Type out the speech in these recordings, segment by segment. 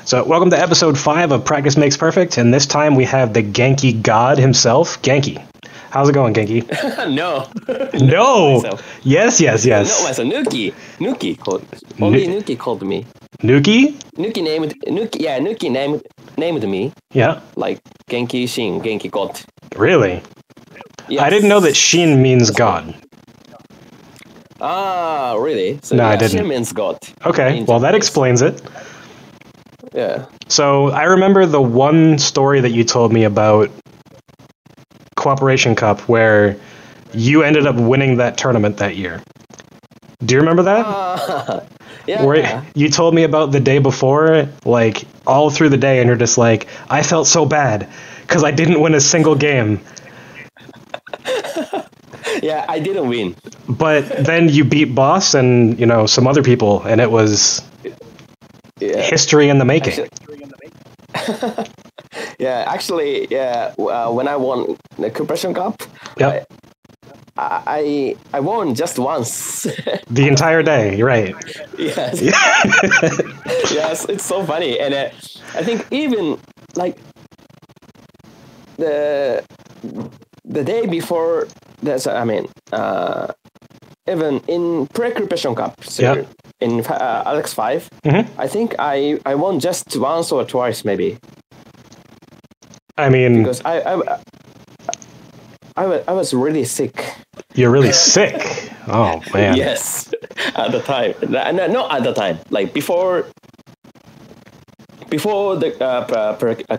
So, welcome to episode 5 of Practice Makes Perfect, and this time we have the Genki god himself, Genki. How's it going, Genki? No. No! Yes. Not myself. Nuki called. Only Nuki called me. Nuki? Nuki named me. Yeah. Like Genki Shin, Genki God. Really? Yes. I didn't know that Shin means god. Ah, really? So, no, I didn't. Shin means God. Okay, well that explains it. Yeah. So I remember the one story that you told me about Cooperation Cup where you ended up winning that tournament that year. Do you remember that? Yeah. Where you told me about the day before, like all through the day, and you're just like, I felt so bad because I didn't win a single game. Yeah, I didn't win. But then you beat Boss and, some other people, and it was history in the making. Actually, when I won the Cooperation Cup, yep. I won just once. The entire day, you're right. Yes. Yes, it's so funny. And I think even, like, the day before, even in pre-Cooperation Cup, so in Alex 5, I think I won just once or twice, maybe. I mean, because I was really sick. You're really sick? Oh, man. Yes, at the time. No, not at the time. Like before the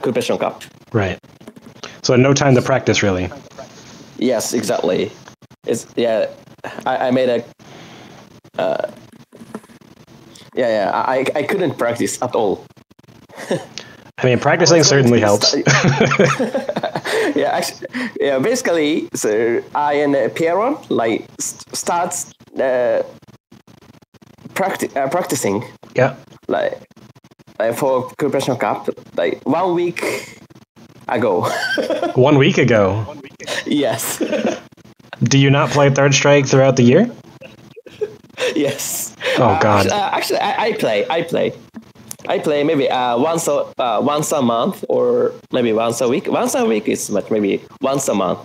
Cooperation Cup. Right. So no time to practice, really. Yes, exactly. I made a. I couldn't practice at all. I mean, practicing certainly helps. Basically, so I and Piero starts practicing. Yeah. Like for Cooperation Cup, like 1 week ago. 1 week ago. Yes. Do you not play Third Strike throughout the year? Yes. Oh God. Actually, I play. I play maybe once a month or maybe once a week. Once a week is much, maybe once a month.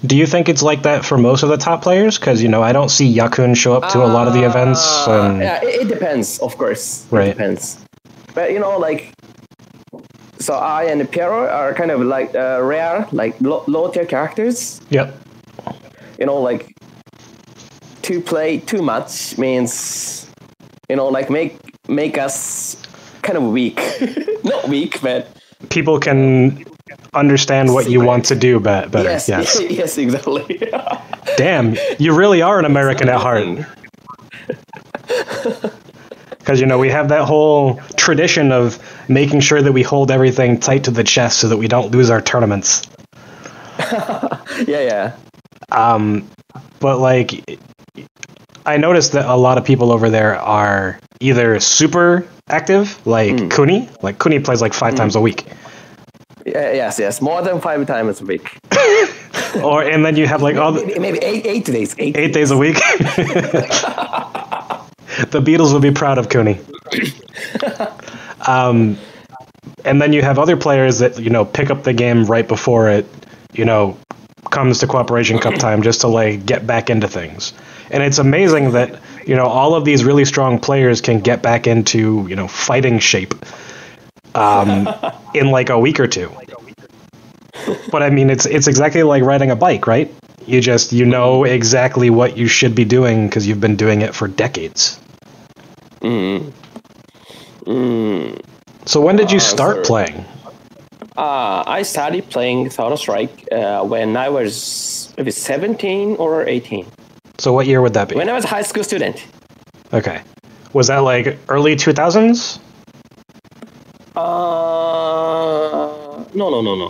Do you think it's like that for most of the top players? Because, I don't see Yakun show up to a lot of the events. Yeah, it depends, of course. Right. It depends. But, so I and Piero are kind of like rare, like low-tier characters. Yep. Like to play too much means, make us kind of weak. Not weak, but people can understand what you want to do better. Yes. Yes, exactly. Damn, you really are an American at heart. Because, we have that whole tradition of making sure that we hold everything tight to the chest so that we don't lose our tournaments. Yeah. But, I noticed that a lot of people over there are either super active, like Kuni. Like, Kuni plays 5 times a week. Yes. More than 5 times a week. And then you have, maybe 8 days. 8 days a week. The Beatles would be proud of Kuni. And then you have other players that, pick up the game right before it, comes to Cooperation Cup time just to, get back into things. And it's amazing that, all of these really strong players can get back into, fighting shape in, a week or two. But, I mean, it's exactly like riding a bike, right? You know exactly what you should be doing because you've been doing it for decades. So when did you start playing? I started playing Third Strike when I was maybe 17 or 18. So what year would that be? When I was a high school student. Okay. Was that early 2000s? No.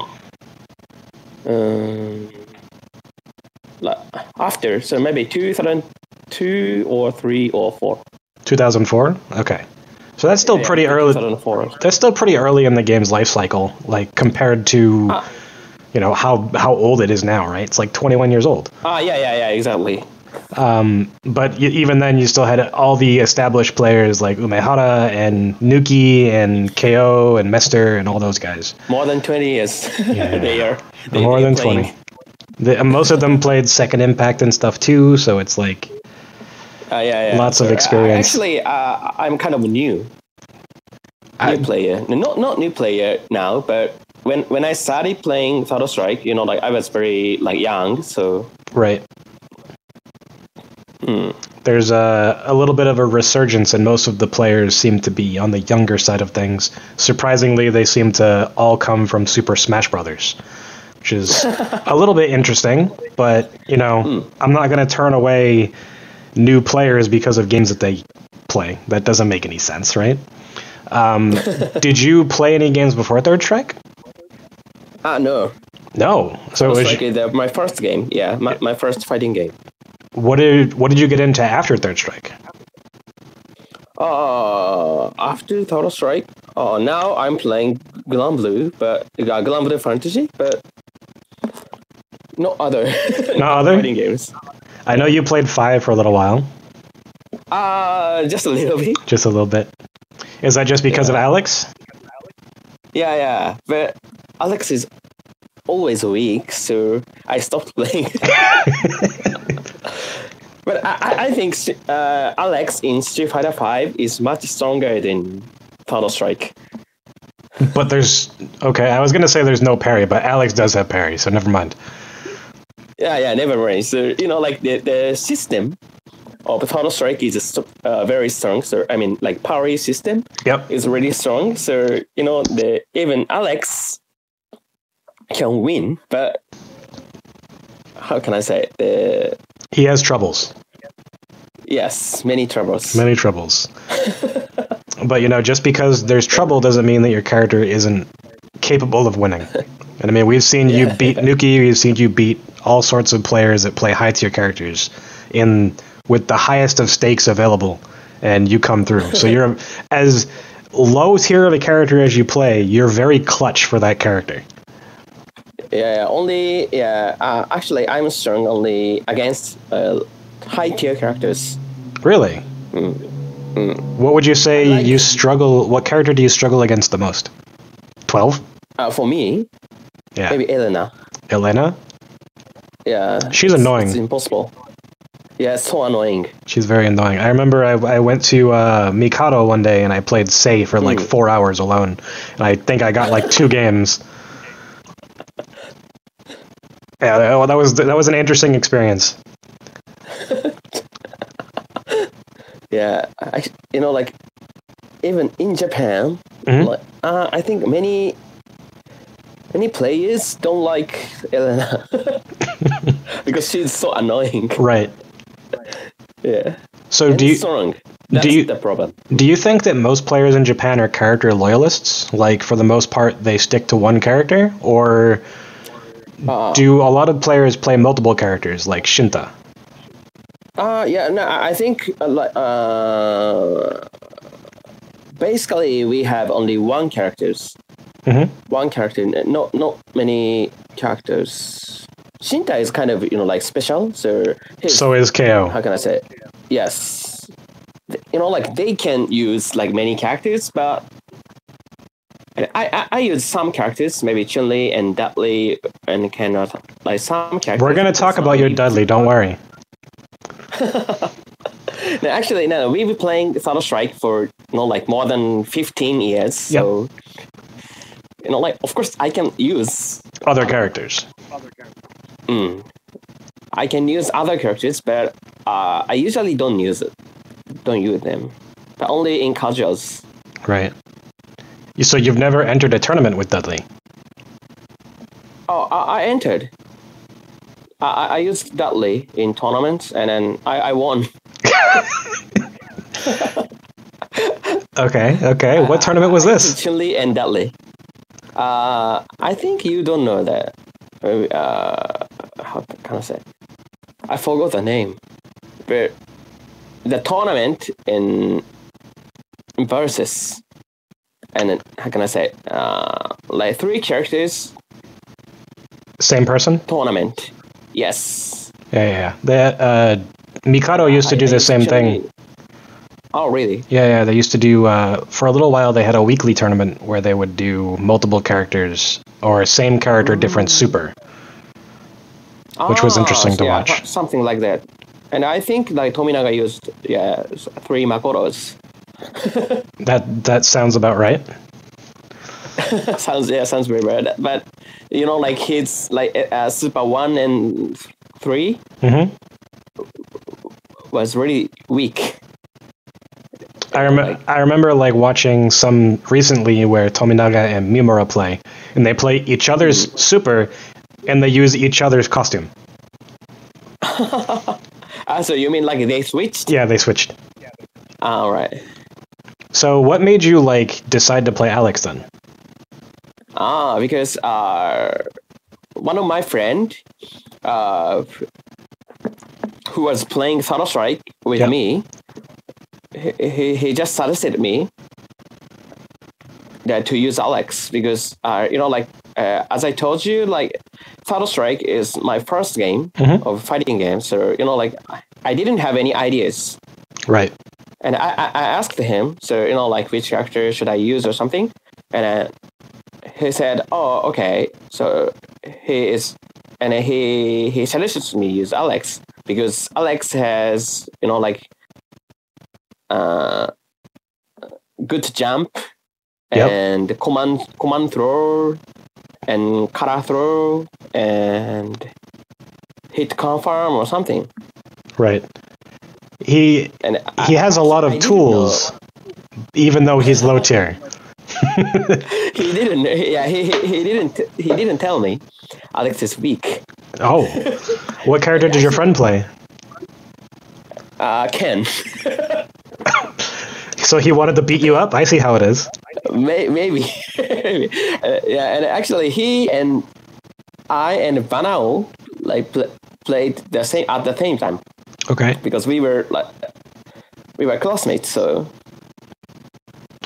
After, so maybe 2002 or 3 or 4. 2004? Okay. So that's still pretty early. 2004. That's still pretty early in the game's life cycle, compared to, how old it is now, right? It's 21 years old. Yeah, exactly. But even then, you still had all the established players like Umehara and Nuki and KO and Mester and all those guys. More than 20 years. Yeah. More than 20. Most of them played Second Impact and stuff too, so it's like lots of experience. Actually, I'm kind of new player. Not new player now, but when I started playing Third Strike, like I was very like young, so right. There's a little bit of a resurgence, and most of the players seem to be on the younger side of things. Surprisingly, they seem to all come from Super Smash Brothers, which is a little bit interesting. But I'm not going to turn away new players because of games that they play. That doesn't make any sense, right? Did you play any games before Third Strike? No. No. So it was my first game. Yeah, my first fighting game. What did you get into after Third Strike? After Third Strike, now I'm playing Glanblue, but Glanblue Fantasy, but no other fighting games. I know you played 5 for a little while. Just a little bit. Just a little bit. Is that just because of Alex? Yeah. But Alex is always weak, so I stopped playing. But I think Alex in Street Fighter 5 is much stronger than Third Strike. But I was going to say there's no parry, but Alex does have parry, so never mind. Yeah, never mind. So, like the system of Third Strike is very strong. So, I mean, like parry system is really strong. So, even Alex can win, but how can I say it? He has troubles. Yes, many troubles. Many troubles. But, just because there's trouble doesn't mean that your character isn't capable of winning. And I mean, we've seen you beat Nuki, we've seen you beat all sorts of players that play high-tier characters with the highest of stakes available, and you come through. So you're as low tier of a character as you play, you're very clutch for that character. Actually, I'm strong only against high tier characters. Really? What would you say you struggle? What character do you struggle against the most? 12? For me, maybe Elena. Elena? Yeah. She's annoying. It's impossible. Yeah, it's so annoying. She's very annoying. I remember I went to Mikado one day and I played Sei for like 4 hours alone, and I think I got like 2 games. Yeah, that was an interesting experience. Yeah, like even in Japan, I think many players don't like Elena because she's so annoying. Right. Yeah. So strong. That's the problem. Do you think that most players in Japan are character loyalists? Like, for the most part, they stick to one character, or do a lot of players play multiple characters, like Shinta? I think basically we have only one characters. One character, not many characters. Shinta is kind of like special, so is KO. How can I say it? Yes, like they can use like many characters, but I use some characters, maybe Chun-Li and Dudley, and cannot like some characters. We're gonna talk about your Dudley. Don't worry. No, actually, no. We've been playing Third Strike for like more than 15 years. So like of course I can use other characters. I can use other characters, but I usually don't use them, but only in casuals. Right. So you've never entered a tournament with Dudley? Oh, I entered. I used Dudley in tournaments, and then I won. Okay. What tournament was this? Chun-Li and Dudley. I think you don't know that. Maybe, how can I say? I forgot the name. But the tournament in versus, and then, how can I say? Like 3 characters. Same person? Tournament. Yes. Yeah. That Mikado used to do the same thing. Oh, really? Yeah, they used to do, for a little while, they had a weekly tournament where they would do multiple characters, or same character, different super, which was interesting to watch. Something like that. And I think like Tominaga used 3 Makotos. That sounds about right. sounds very bad. But you know, like his like Super 1 and 3 was really weak. I remember like watching some recently where Tominaga and Mimura play, and they play each other's super, and they use each other's costume. So you mean like they switched? Yeah, they switched. All right. So what made you like decide to play Alex then? Because one of my friend who was playing Shadow Strike with me, he just suggested me that to use Alex because you know, like as I told you, like Shadow Strike is my first game of fighting game, so you know, like I didn't have any ideas. Right. And I asked him, so you know, like which character should I use or something, and he said, "Oh, okay." So he suggested me use Alex because Alex has, you know, like good jump and command throw and kara throw and hit confirm or something. Right. He has a lot of tools, even though he's low tier. He didn't. Yeah, he didn't tell me. Alex is weak. Oh, what character did your friend play? Ken. So he wanted to beat you up? I see how it is. Maybe. Yeah, and actually he and I and Vanao like played the same at the same time. Okay. Because we were classmates, so.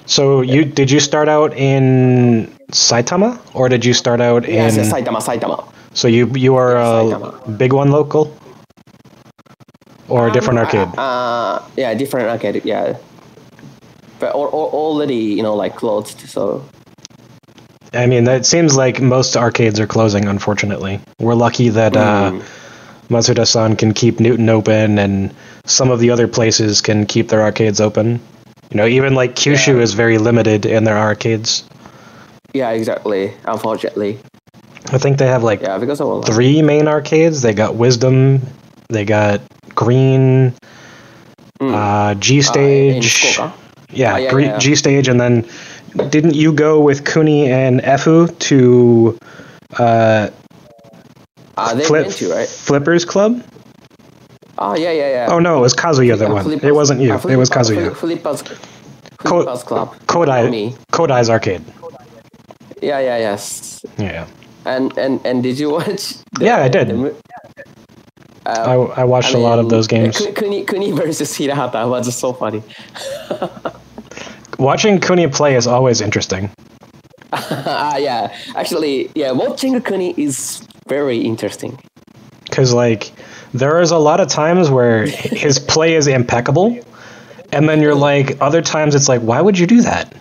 So did you start out in Saitama, or did you start out in? Yes, Saitama. So you are a big one local, or a different arcade? Yeah, different arcade. Yeah, but already, you know, like closed. So. I mean, it seems like most arcades are closing. Unfortunately, we're lucky that Masuda-san can keep Newton open, and some of the other places can keep their arcades open. You know, even like Kyushu is very limited in their arcades. Yeah, exactly. Unfortunately. I think they have like because of 3 main arcades. They got Wisdom, they got Green, G Stage. G Stage, and then didn't you go with Kuni and Efu to they went to, right? Flippers Club? Oh, yeah. Oh, no, it was Kazuya that won. It wasn't you. It was Kazuya. Flippers Club. Kodai's arcade. Yes. Yeah. And did you watch? I did. I watched a lot of those games. Kuni versus Hirahata was so funny. Watching Kuni play is always interesting. Yeah. Actually, watching Kuni is very interesting. Because, like, there is a lot of times where his play is impeccable, and then you're like, other times it's like, why would you do that?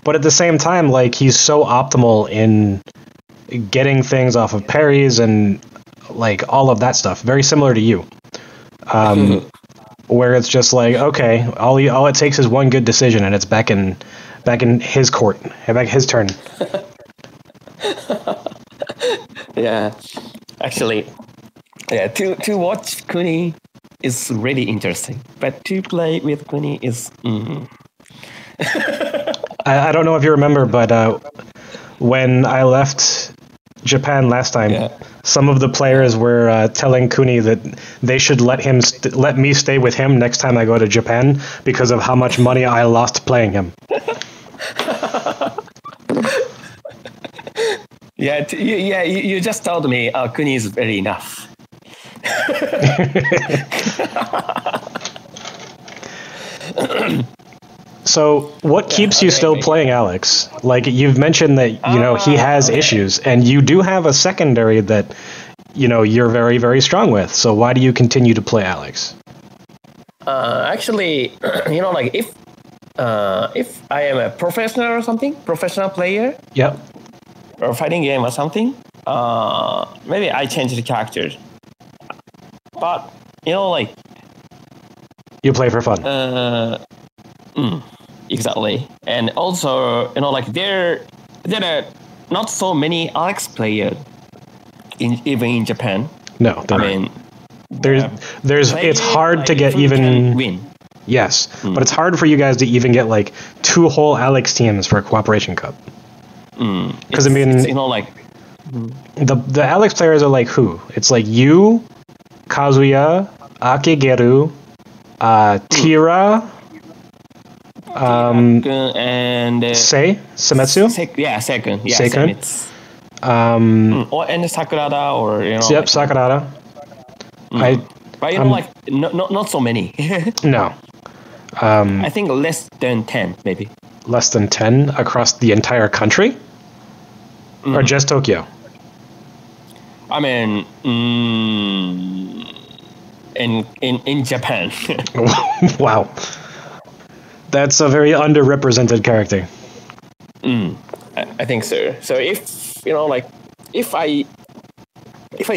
But at the same time, like, he's so optimal in getting things off of parries and, like, all of that stuff. Very similar to you. Where it's just like, okay, all it takes is one good decision, and it's back in his court, back his turn. Yeah, actually, to watch Kuni is really interesting, but to play with Kuni is. I don't know if you remember, but when I left Japan last time, some of the players were telling Kuni that they should let me stay with him next time I go to Japan because of how much money I lost playing him. You just told me Kuni is very enough. So, what keeps you still playing Alex? Like, you've mentioned that, you know, he has issues, and you do have a secondary that you're very, very strong with. So why do you continue to play Alex? Actually, like if I am a professional player, Yep. or fighting game or something, maybe I change the character. But like You play for fun. Exactly, and also like there are not so many Alex players even in Japan. No, I mean, there's it's hard to get even win. Yes, but it's hard for you guys to even get like 2 whole Alex teams for a Cooperation Cup. Because I mean, like the Alex players are like who? It's like you, Kazuya, Akigeru, Tira, and Semetsu. Second, yeah, Seikun. Or and Sakurada, or Yep, Sakurada. But like not so many. No. I think less than 10, maybe. Less than 10 across the entire country? Or just Tokyo? I mean, in Japan. Wow. That's a very underrepresented character. I think so. So if like if I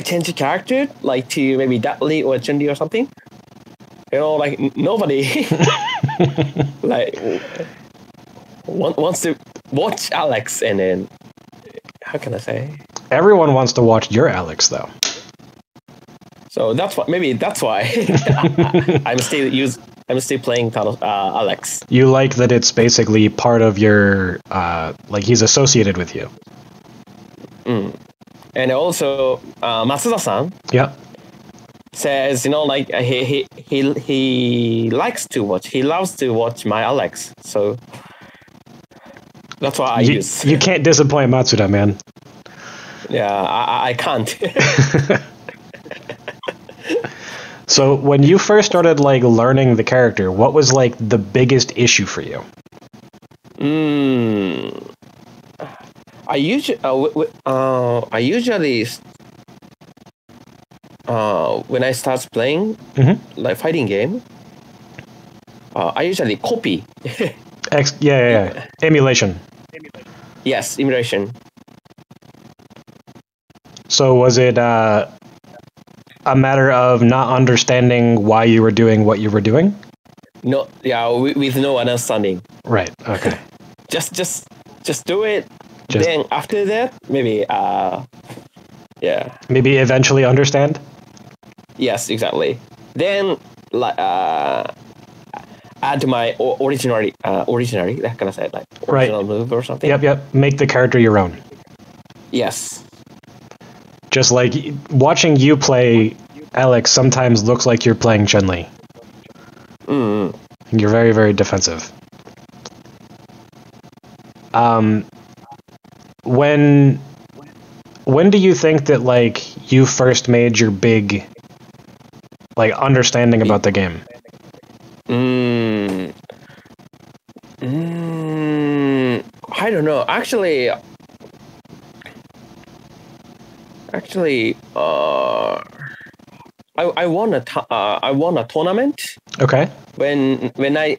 change a character like to maybe Dudley or Chun-Li or something, like nobody like wants to watch Alex, and then how can I say? Everyone wants to watch your Alex, though. So that's why I'm still playing Alex. You like that it's basically part of your like he's associated with you. And also Matsuda-san. Yeah. Says like he likes to watch. He loves to watch my Alex. So that's why I use. You can't disappoint Matsuda, man. Yeah, I can't. So when you first started like learning the character, what was like the biggest issue for you? I usually when I start playing like fighting game, I usually copy. Yeah. Emulation. Yes, emulation. So was it a matter of not understanding why you were doing what you were doing? No, yeah, with no understanding. Right. Okay. Just do it. Then after that, maybe yeah. Maybe eventually understand. Yes, exactly. Then add my original. That kind of say like original move or something. Yep. Make the character your own. Yes. Just like watching you play Alex sometimes looks like you're playing Chun-Li. You're very, very defensive. When do you think that like you first made your big like understanding about the game? I don't know. Actually, I won a tournament. Okay. When I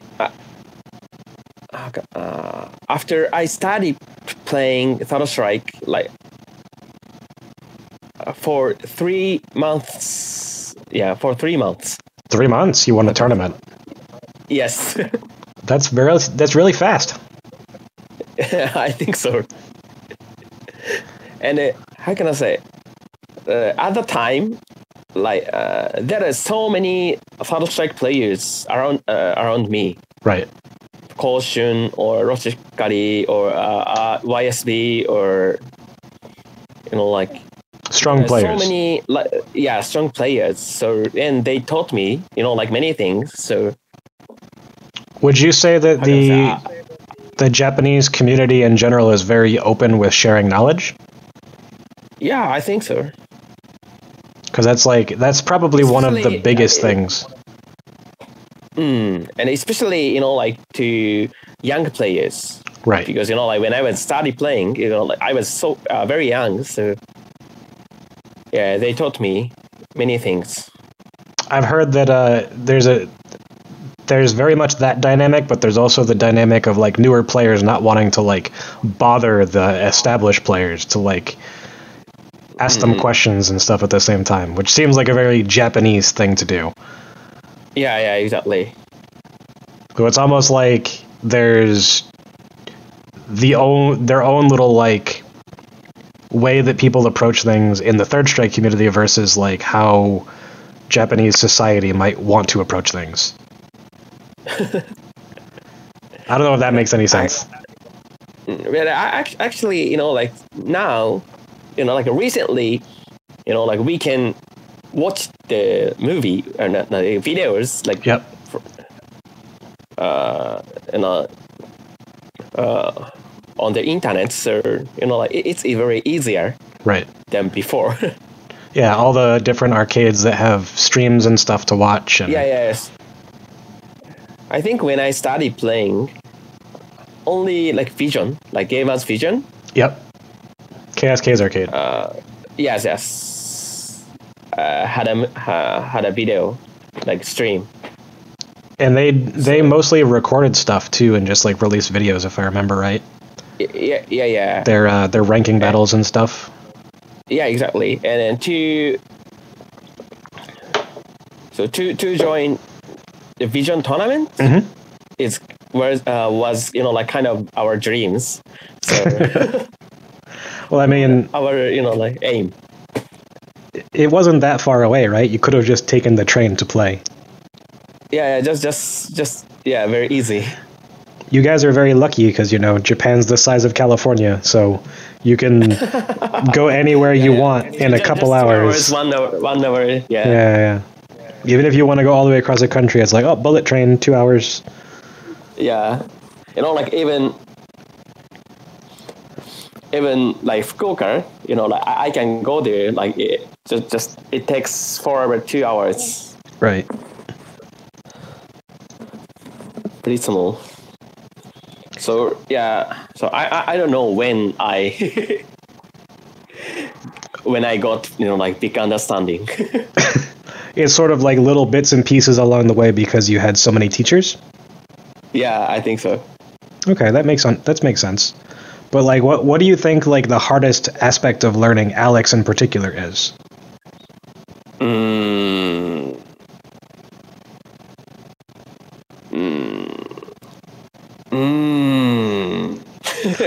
after I started playing Third Strike, like for 3 months. Yeah, for 3 months. 3 months, you won a tournament. Yes. That's really fast. I think so. And how can I say? At the time, like there are so many Third Strike players around me. Right. Koshun or Roshikari or YSB or like strong players. So many strong players. So and they taught me like many things. So would you say that the Japanese community in general is very open with sharing knowledge? Yeah, I think so. Because that's probably one of the biggest things. And especially like to young players, right? Because like when I was started playing, like I was so very young, so yeah, they taught me many things. I've heard that there's very much that dynamic, but there's also the dynamic of like newer players not wanting to like bother the established players to like ask them questions and stuff at the same time, which seems like a very Japanese thing to do. Yeah, exactly. So it's almost like there's their own little like way that people approach things in the Third Strike community versus like how Japanese society might want to approach things. I don't know if that makes any sense. But I actually, like now, like recently, like we can watch the movie or not, the videos, like Yep. On the internet, so like it's very easier Right. than before. Yeah, all the different arcades that have streams and stuff to watch. And Yes. I think when I started playing, only like Vision, like Gamers Vision. Yep. KSK's arcade. Yes. Had a video like stream. And they mostly recorded stuff too, and just like released videos, if I remember right. Yeah. Their ranking battles and stuff. Yeah, exactly. And then to join the Vision tournament, was like kind of our dreams. So Well, I mean, our like aim. It wasn't that far away, right? You could have just taken the train to play. Yeah, just very easy. You guys are very lucky because Japan's the size of California, so you can go anywhere you want in a couple hours. 1 hour, 1 hour. Yeah. Even if you want to go all the way across the country, it's like, oh, bullet train, 2 hours. Yeah, like even like Fukuoka, like I can go there. Like it takes 4 or 2 hours. Right. Pretty small. So I don't know when I when I got like big understanding. It's sort of like little bits and pieces along the way because you had so many teachers. Yeah, I think so. Okay, that makes sense. But like, what do you think like the hardest aspect of learning Alex in particular is?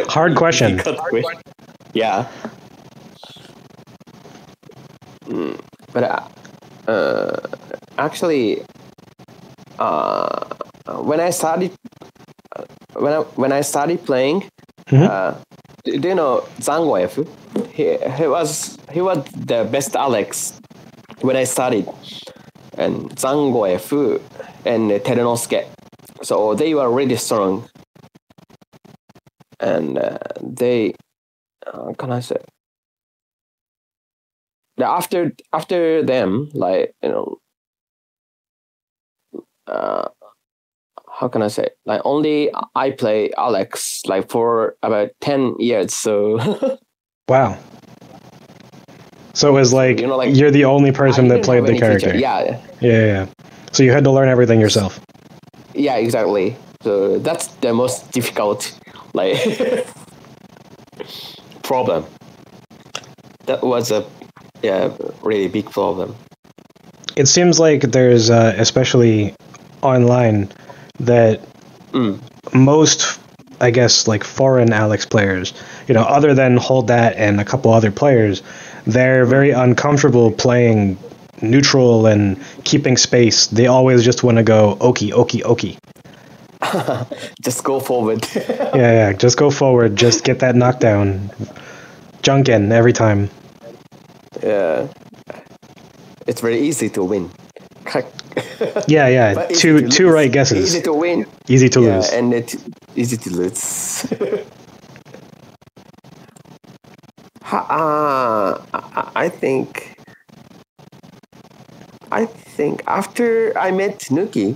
Hard question. Yeah. But actually, when I started playing, do you know Zangoev? He was the best Alex when I started, and Zangoev and Terunosuke. So they were really strong, and they can I say after them, like how can I say? Like only I play Alex like for about 10 years. So wow. So it was like, you're the only person that played the character. Yeah. So you had to learn everything yourself. Yeah, exactly. So that's the most difficult like problem. That was a really big problem. It seems like there's especially online that most, I guess, like foreign Alex players, other than Hold That and a couple other players, they're very uncomfortable playing neutral and keeping space. They always just want to go okie. Just go forward. Yeah, just go forward. Just get that knockdown. Junkin every time. Yeah. It's very easy to win. Yeah. Two right guesses. Easy to win. Easy to lose. And easy to lose. I think after I met Nuki,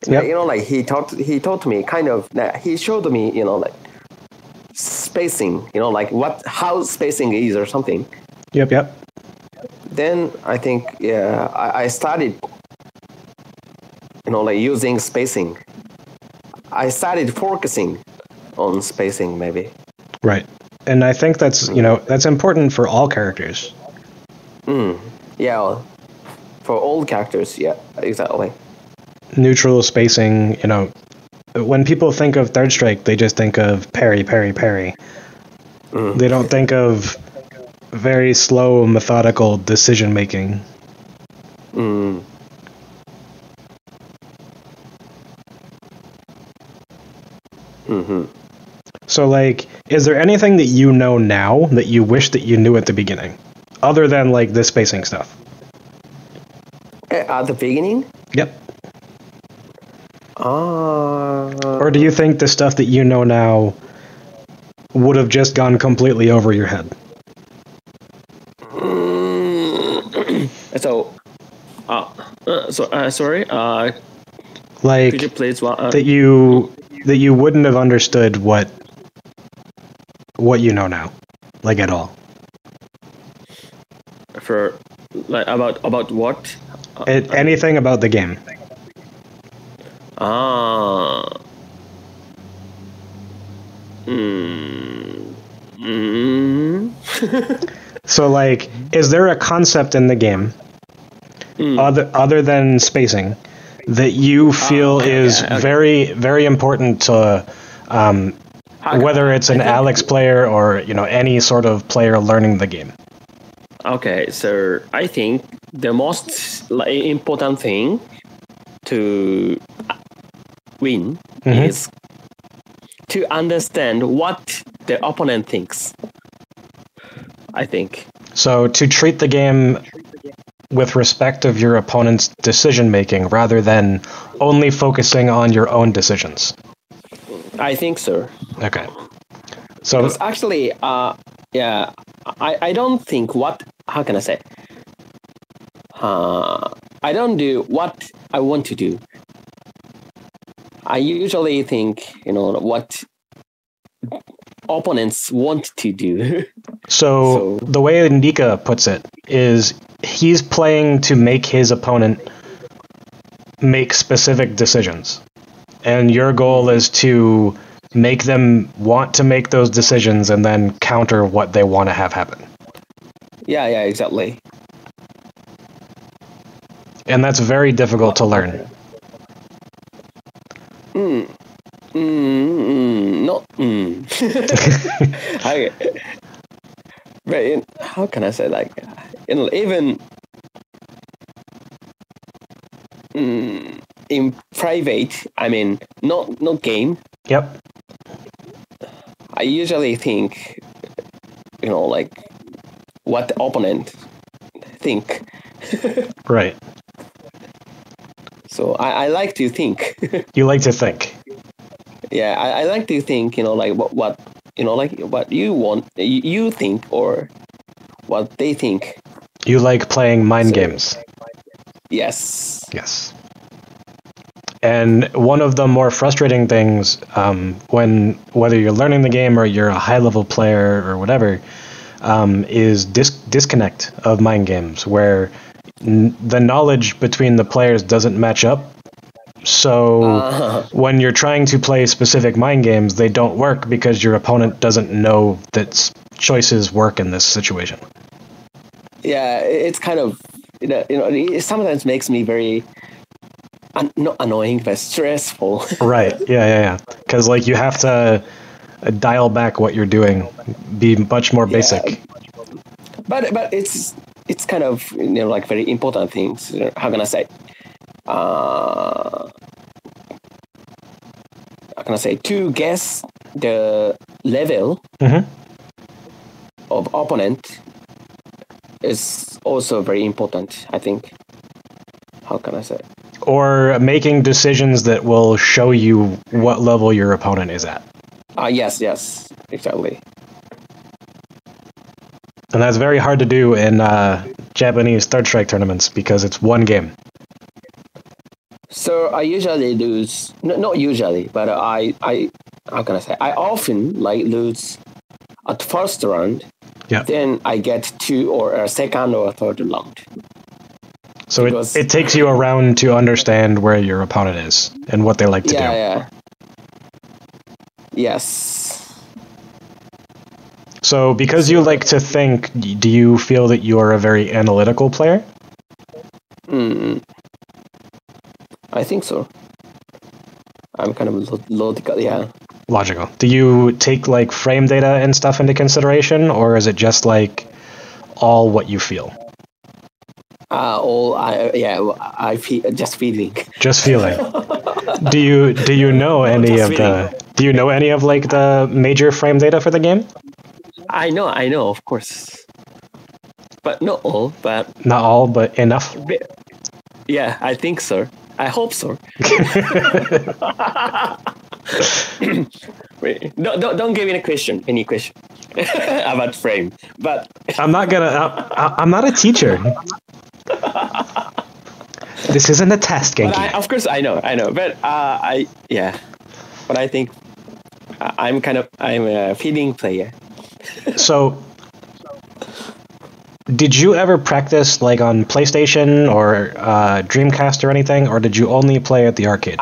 like he taught me kind of, he showed me, like spacing, like how spacing is or something. Yep. Then I think I started like using spacing. I started focusing on spacing maybe. Right. And I think that's that's important for all characters. Yeah, for all characters. Yeah, exactly. Neutral spacing. When people think of Third Strike, they just think of parry, parry, parry. They don't think of very slow, methodical decision making. So, like, is there anything that you know now that you wish that you knew at the beginning, other than like the spacing stuff? At the beginning? Yep. Or do you think the stuff that you know now would have just gone completely over your head? Sorry. Like, could you please that you wouldn't have understood what you know now, like, at all. For like about what? Anything about the game. So, like, is there a concept in the game other than spacing that you feel is very, very important to whether it's an Alex player or any sort of player learning the game? Okay, so I think the most important thing to win is to understand what the opponent thinks. I think. So to treat the game with respect of your opponent's decision making rather than only focusing on your own decisions. I think so. Okay. So because actually, I don't think how can I say? I don't do what I want to do. I usually think, what opponents want to do. So the way Nika puts it is he's playing to make his opponent make specific decisions. And your goal is to make them want to make those decisions and then counter what they want to have happen. Yeah, exactly. And that's very difficult to learn. Not. But how can I say, like, even in private, I mean, not game. Yep. I usually think, like, what the opponent think. Right. So I like to think. You like to think. Yeah, I like to think, like what like what you want, you think, or what they think. You like playing mind games. Yes. Yes. And one of the more frustrating things, whether you're learning the game or you're a high-level player or whatever, is disconnect of mind games, where the knowledge between the players doesn't match up. So when you're trying to play specific mind games, they don't work because your opponent doesn't know that choices work in this situation. Yeah, it's kind of, it sometimes makes me very not annoying, but stressful. Right. Yeah. Because, like, you have to dial back what you're doing, be much more basic. But it's kind of, like, very important things. How can I say? How can I say? To guess the level of opponent is also very important, I think. How can I say? Or making decisions that will show you what level your opponent is at. Yes, exactly. And that's very hard to do in Japanese Third Strike tournaments because it's one game. So I usually lose. Not usually, but I how can I say? I often lose at first round. Yeah. then I get two or a second or a third round. So it takes you a round to understand where your opponent is and what they like to do. Yeah. Yes. So because you like to think, do you feel that you are a very analytical player? I think so. I'm kind of logical, yeah. Logical. Do you take like frame data and stuff into consideration, or is it just like all what you feel? I feel just feeling. Just feeling. Do you know any of do you know any of like the major frame data for the game? I know, of course, but not all. But not all, but enough. Yeah, I think so. I hope so. Wait, don't give me any question about frame. But I'm not gonna. I'm not a teacher. This isn't a test, Genki. Of course, I know. But But I think I'm a feeding player. So, did you ever practice like on PlayStation or Dreamcast or anything, or did you only play at the arcade?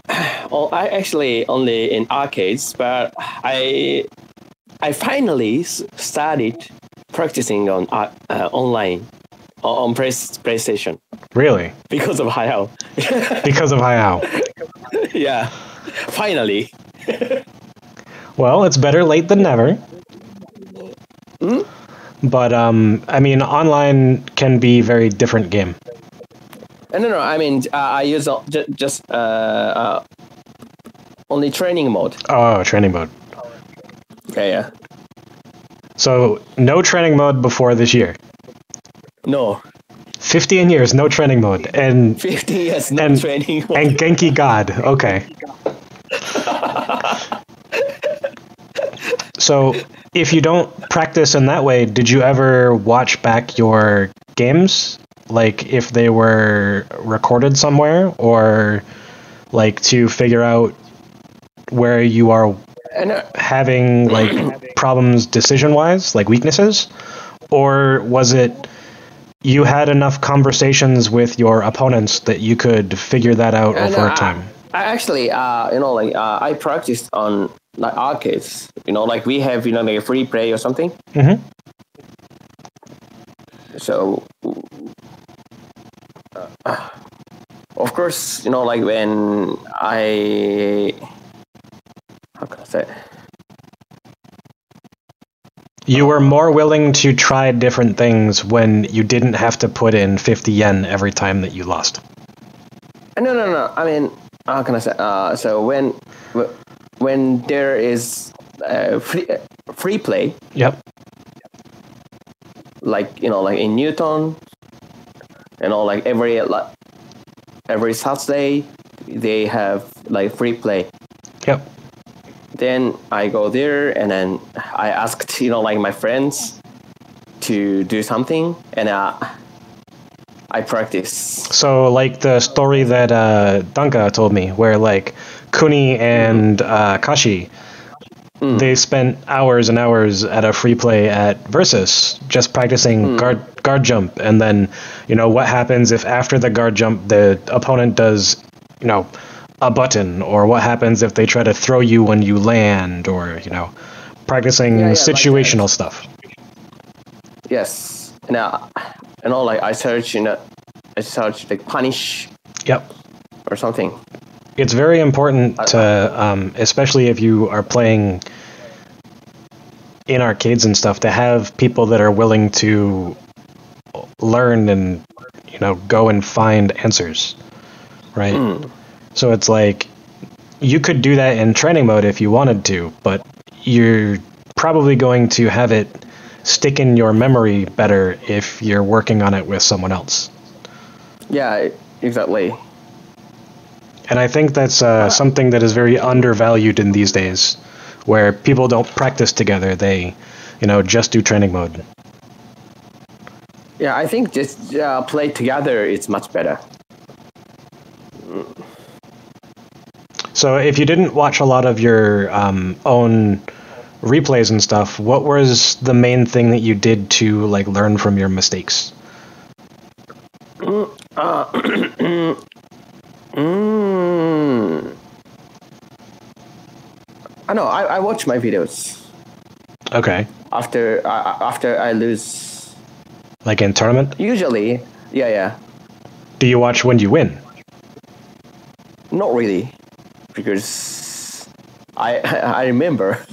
I actually only in arcades, but I finally started practicing on online on PlayStation. Really? Because of Hayao. Because of Hayao. Yeah, finally. Well, it's better late than never. But I mean, online can be a very different game. No. I mean, I use just only training mode. Oh, training mode. Yeah. So no training mode before this year. No. 15 years, no training mode, and 15 years, no training mode. And Genki God. Okay. So, if you don't practice in that way, did you ever watch back your games? Like, if they were recorded somewhere, or like to figure out where you are having like problems decision-wise, like weaknesses? Or was it you had enough conversations with your opponents that you could figure that out over time? I actually, I practiced on like arcades. Like we have, like a free play or something. Mm-hmm. So, of course, like when how can I say? You were more willing to try different things when you didn't have to put in 50 yen every time that you lost. No. I mean, how can I say? So when there is free play. Yep. Like like in Newton, like every Saturday they have like free play. Yep. Then I go there and then I asked like my friends to do something, and I practice. So like the story that Danka told me, where like Kuni and Kashi, they spent hours and hours at a free play at Versus just practicing guard jump, and then what happens if after the guard jump the opponent does a button, or what happens if they try to throw you when you land, or practicing situational like stuff. Yes. Now like I search like punish. Yep. Or something. It's very important to especially if you are playing in arcades and stuff, to have people that are willing to learn and go and find answers, right? So it's like you could do that in training mode if you wanted to, but you're probably going to have it stick in your memory better if you're working on it with someone else. Yeah, exactly. And I think that's something that is very undervalued in these days, where people don't practice together. They, just do training mode. Yeah, I think just play together is much better. So if you didn't watch a lot of your own replays and stuff, what was the main thing that you did to like learn from your mistakes? I know. I watch my videos Okay. after I lose. Like in tournament? Usually, yeah. Do you watch when you win? Not really, because I remember.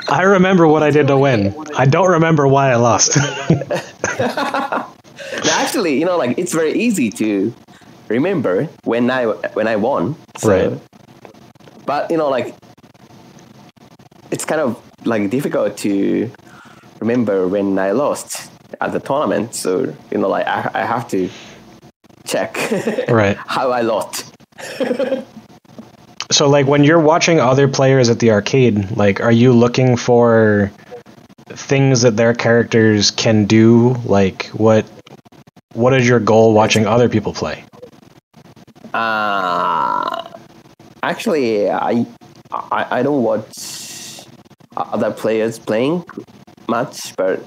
I remember what I did to win. I don't remember why I lost. Actually, like it's very easy to remember when I won. So, Right. But like it's kind of like difficult to remember when I lost at the tournament. So like I have to check Right. how I lost. So like when you're watching other players at the arcade, like are you looking for things that their characters can do? Like what is your goal watching other people play? Actually, I don't watch other players playing much, but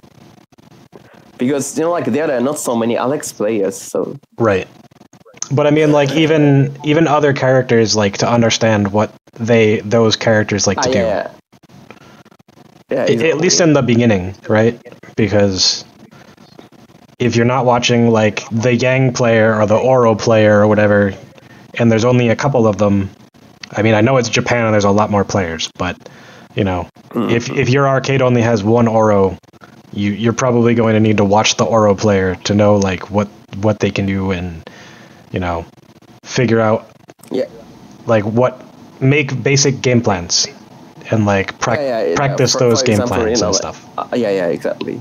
because like there are not so many Alex players, so Right. But I mean, like even other characters, like to understand what those characters like to do. Yeah, exactly. At least in the beginning, right? Because if you're not watching like the Yang player or the Oro player or whatever, and there's only a couple of them, I mean, I know it's Japan and there's a lot more players, but if your arcade only has one Oro, you're probably going to need to watch the Oro player to know like what they can do and figure out like make basic game plans and like practice those game example, plans and stuff. Yeah, exactly.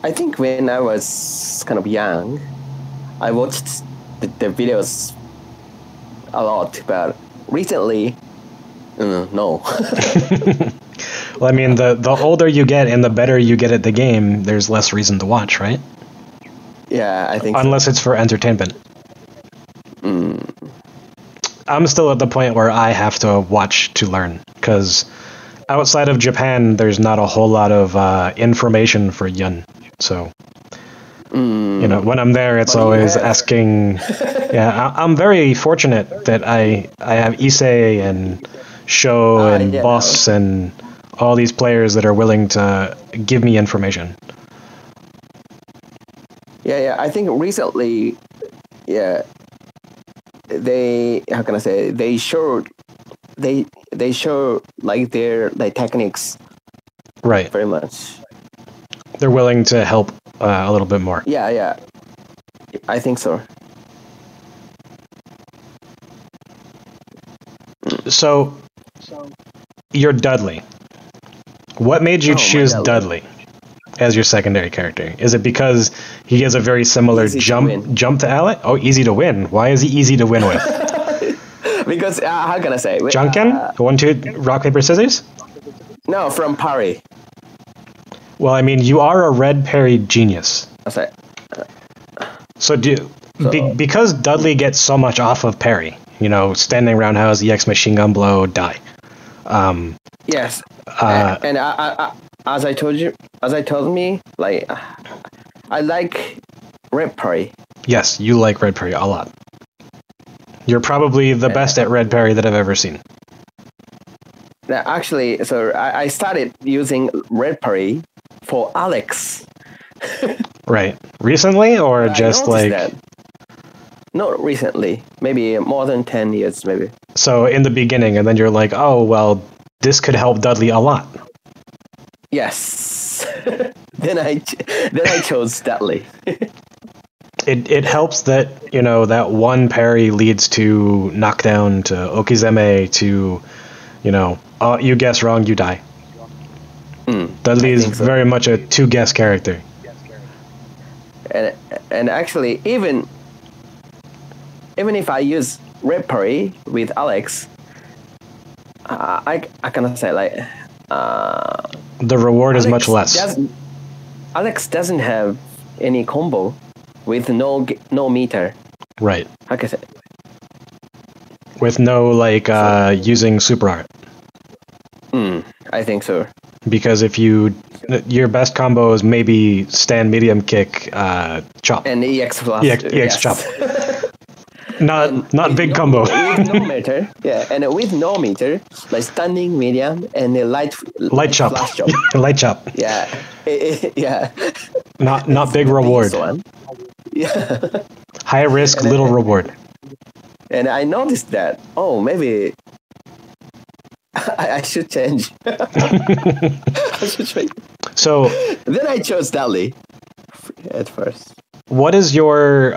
I think when I was kind of young, I watched the videos a lot, but recently, no. Well, I mean, the older you get and the better you get at the game, there's less reason to watch, right? Yeah, I think unless it's for entertainment. I'm still at the point where I have to watch to learn, because outside of Japan, there's not a whole lot of information for Yun. So, when I'm there, it's always asking. Yeah, I'm very fortunate that I have Issei and Sho and Boss and all these players that are willing to give me information. Yeah. I think recently, they show like their like techniques, right? Very much. They're willing to help a little bit more. Yeah. I think so. So, you're Dudley. What made you choose Dudley as your secondary character? Is it because he has a very similar jump to Alec? Oh, easy to win. Why is he easy to win with? Because how can I say? Junkin? 1, 2, rock, paper, scissors? No, from parry. Well, I mean, you are a red parry genius. That's it. So because Dudley gets so much off of parry, standing roundhouse, EX machine gun blow, die. Yes. And I, as I told me, like, I like red parry. Yes, you like red parry a lot. You're probably the best at red parry that I've ever seen. Actually, so I started using red parry for Alex. Right. Recently, or just like... that. Not recently. Maybe more than 10 years, maybe. So in the beginning, and then you're like, oh, well, this could help Dudley a lot. Yes. then I chose Dudley. It helps that, that one parry leads to knockdown, to okizeme, to, you guess wrong, you die. Dudley is very much a two-guess character. And actually, even if I use red parry with Alex, I cannot say like the reward is much less. Alex doesn't have any combo with no meter. Right. How can I say? with no like using super art. I think so. Because if your best combo is maybe stand medium kick, chop. And EX plus. EX chop. Not big combo. With no meter, yeah, and with no meter, like standing medium and a light chop. flash chop. Light chop. Yeah, yeah. Not big reward. Yeah. High risk, little reward. And I noticed that. Oh, maybe I should change. I should change. So then I chose Dali at first. What is your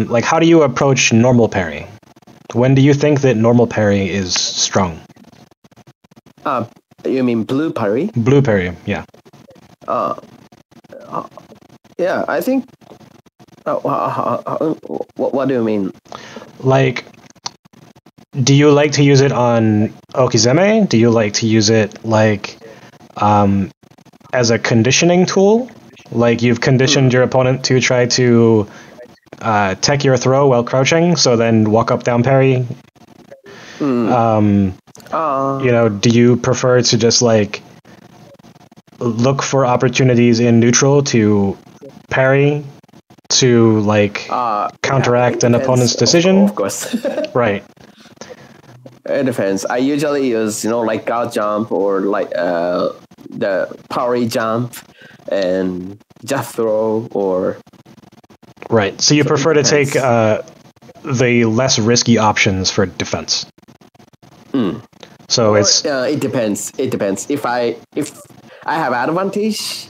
like? How do you approach normal parry? When do you think that normal parry is strong? You mean blue parry? Blue parry, yeah. Yeah, I think. What do you mean? Like, do you like to use it on Okizeme? Do you like to use it like as a conditioning tool? Like you've conditioned your opponent to try to tech your throw while crouching, so then walk up down parry. Do you prefer to just like look for opportunities in neutral to parry to like counteract an opponent's decision? Of course. Right. It depends. I usually use like guard jump or like the parry jump and just throw or right. So you prefer to take the less risky options for defense. So it depends. It depends. If I have advantage,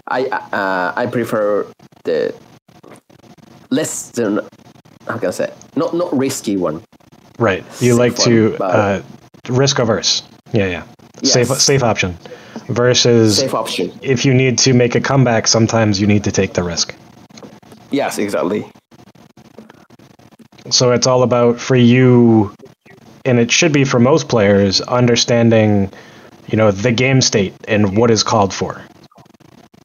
I prefer the less than how can I say not risky one. Right. You like to risk averse. Yeah. Yes. Safe option. Versus safe option. If you need to make a comeback, sometimes you need to take the risk. Yes, exactly. So it's all about, for you, and it should be for most players, understanding, the game state and what is called for.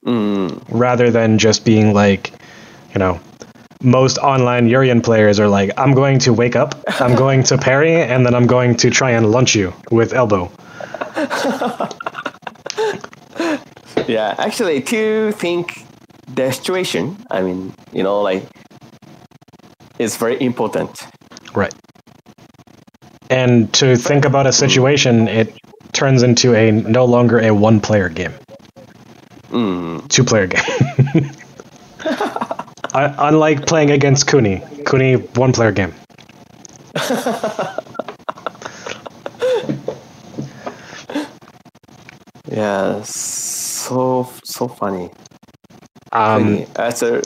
Rather than just being like, most online Urian players are like, I'm going to wake up, I'm going to parry, and then I'm going to try and lunge you with elbow. Yeah, actually, to think the situation, I mean, it's very important. Right. And to think about a situation, it turns into no longer a one-player game. Two-player game. Unlike playing against Kuni, one-player game. Yeah, so funny. That's a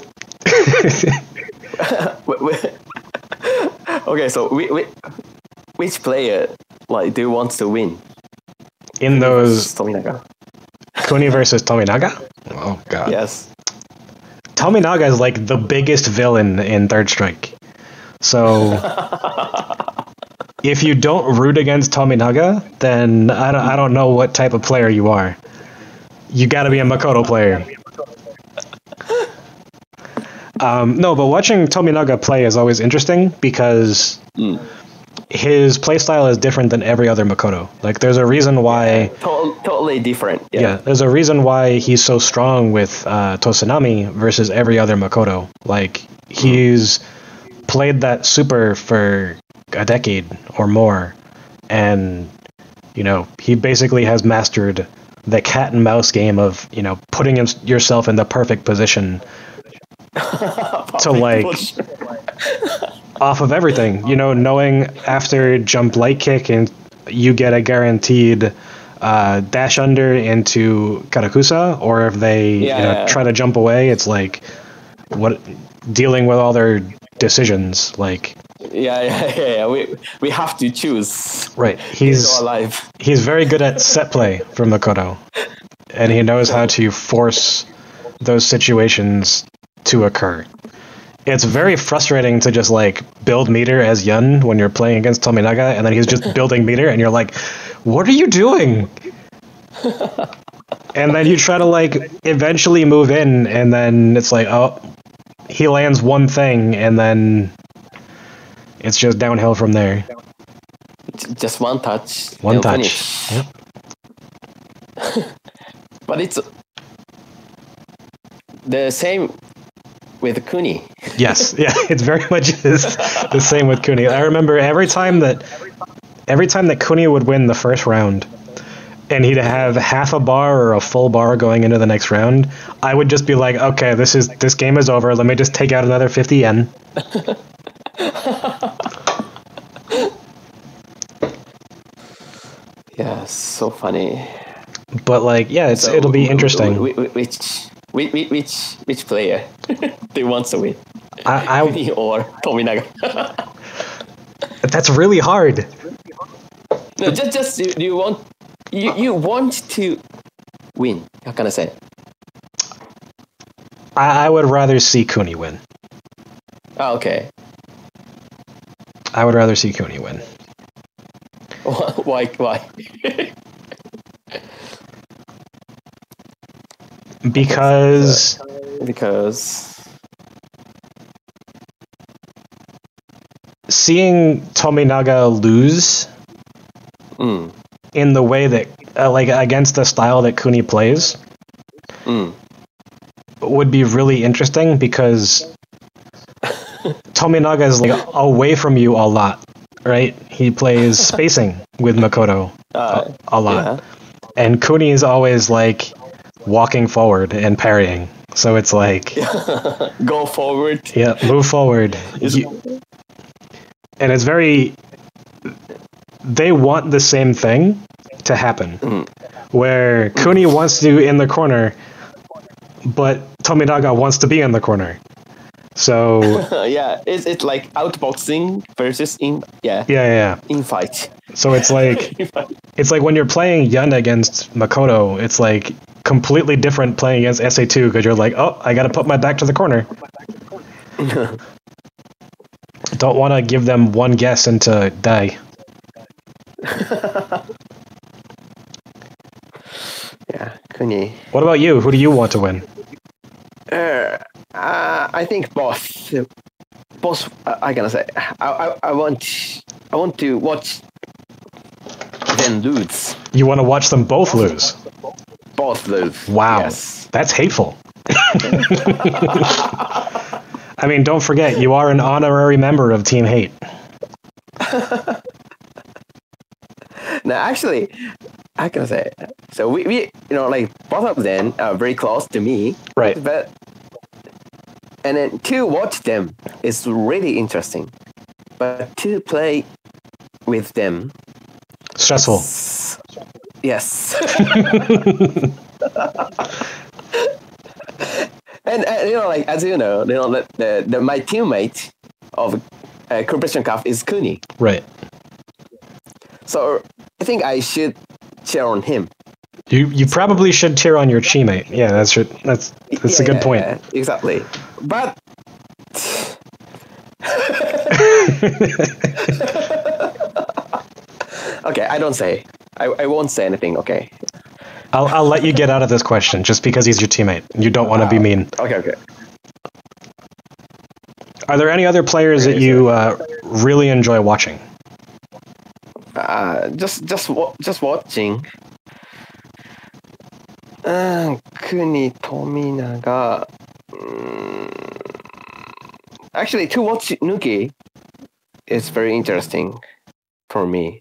okay. So which player do you want to win in those Tominaga? Kuni versus Tominaga? Oh god. Yes. Tominaga is like the biggest villain in Third Strike. So if you don't root against Tominaga, then I don't know what type of player you are. You got to be a Makoto player. No, but watching Tominaga play is always interesting because his playstyle is different than every other Makoto. Like, there's a reason why... Totally different. Yeah, there's a reason why he's so strong with Tosanami versus every other Makoto. Like, he's played that super for a decade or more, and, he basically has mastered the cat and mouse game of, putting yourself in the perfect position to, like... off of everything, knowing after jump light kick and you get a guaranteed dash under into Karakusa, or if they try to jump away, it's like dealing with all their decisions. Like we have to choose. Right, he's very good at set play from Makoto, and he knows how to force those situations to occur. It's very frustrating to just build meter as Yun when you're playing against Tominaga, and then he's just building meter, and you're like, what are you doing? And then you try to eventually move in, and then it's like, oh, he lands one thing, and then it's just downhill from there. just one touch. One they'll touch. Finish. Yep. But it's the same with Kuni. Yes, yeah, it's very much the same with Kuni. I remember every time that Kuni would win the first round, and he'd have half a bar or a full bar going into the next round, I would just be like, okay, this game is over. Let me just take out another 50 yen. Yeah, so funny. But like, yeah, it'll be interesting. Which player do you want to win? Kuni or Tominaga? That's really hard. No, just you want to win. How can I say? I would rather see Kuni win. Oh, okay. I would rather see Kuni win. Why? Because seeing Tominaga lose in the way that like against the style that Kuni plays would be really interesting, because Tominaga is like away from you a lot, right? He plays spacing with Makoto a lot. Yeah. And Kuni is always like walking forward and parrying. So it's like go forward. Yeah, move forward. And it's very, they want the same thing to happen, where Kuni wants to in the corner, but Tominaga wants to be in the corner. So yeah, it's like outboxing versus in fight. So it's like when you're playing Yun against Makoto, it's like completely different playing against SA2, because you're like, oh, I got to put my back to the corner. Don't want to give them one guess into die. Yeah, Kuni. What about you? Who do you want to win? I think both. I gotta say, I want to watch them lose. You want to watch them both lose? Both lose. Wow, yes. That's hateful. I mean, don't forget, you are an honorary member of Team Hate. No, actually, I can say, so we like both of them are very close to me, right? And then to watch them is really interesting, but to play with them, stressful. Yes. And like as you know, my teammate of Corporation Cup is Kuni. Right. So I think I should cheer on him. You probably should cheer on your teammate. Yeah, that's a good point. Exactly. But okay, I don't say. I won't say anything. Okay. I'll let you get out of this question just because he's your teammate. You don't want to be mean. Okay. Are there any other players that you really enjoy watching? Just watching. Kuni, Tominaga. Actually, to watch Nuki is very interesting for me.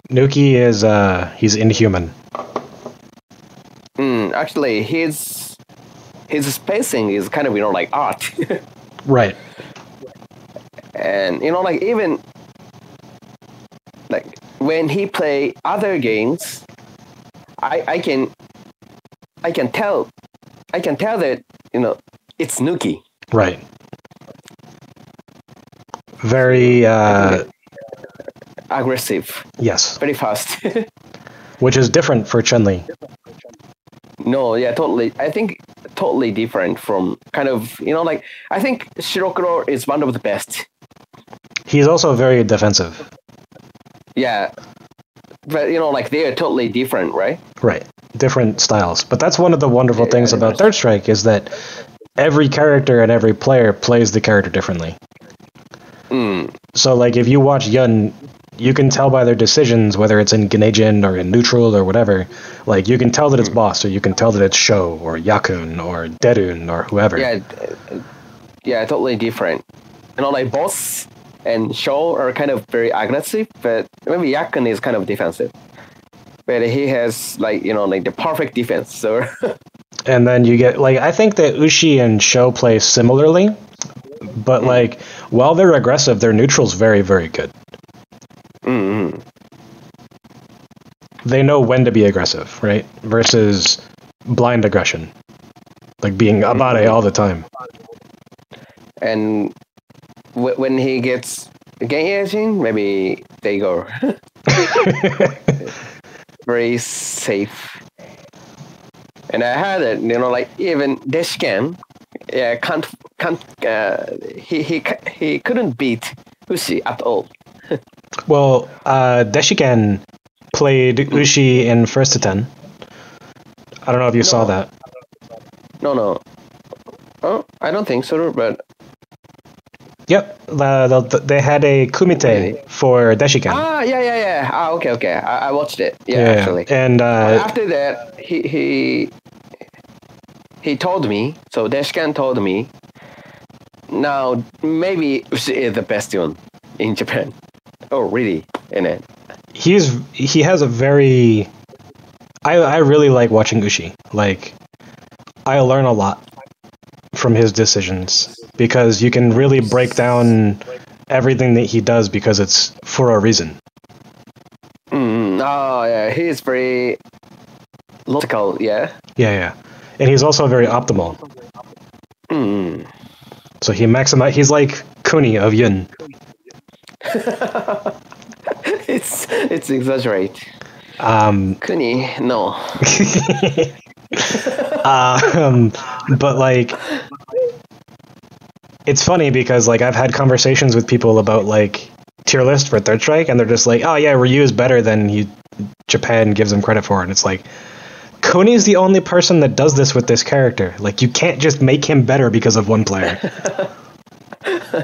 Nuki is he's inhuman. Actually, his spacing is kind of like art. Right. And like even like when he play other games, I can tell that it's Nuki. Right. Very aggressive. Yes. Very fast. Which is different for Chun-Li. No, yeah, totally. I think totally different from kind of, like, I think Shirokuro is one of the best. He's also very defensive. Yeah. But, like, they are totally different, right? Right. Different styles. But that's one of the wonderful things about Third Strike is that every character and every player plays the character differently. So, like, if you watch Yun, you can tell by their decisions, whether it's in Genejin or in neutral or whatever. Like, you can tell that it's boss, or you can tell that it's Sho or Yakun or Derun or whoever. Yeah, totally different. You know, like boss and Sho are kind of very aggressive, but maybe Yakun is kind of defensive. But he has like, you know, like the perfect defense. So and then you get like, I think that Ushi and Sho play similarly, but like while they're aggressive, their neutral's very, very good. Mm-hmm. They know when to be aggressive, right? Versus blind aggression, like being abare all the time. And when he gets Genki, maybe they go very safe. And I heard that, you know, like even Deshiken, he couldn't beat Ushi at all. Well, Deshiken played Ushi in first to 10. I don't know if you saw that. No. Oh, I don't think so, but... Yep, they had a kumite for Deshiken. Yeah. Okay. I watched it. Yeah, actually. And after that, he told me, so Deshiken told me, now maybe Ushi is the best one in Japan. Oh, really? In it. He has a very... I really like watching Ushi. Like, I learn a lot from his decisions because you can really break down everything that he does because it's for a reason. Oh, yeah. He is very logical, yeah? Yeah. And he's also very optimal. So he's like Kuni of Yun. It's exaggerate. Kuni, no. But like, it's funny because like I've had conversations with people about like tier list for Third Strike, and they're just like, oh yeah, Ryu is better than Japan gives him credit for, and it's like, Kuni's the only person that does this with this character. Like, you can't just make him better because of one player.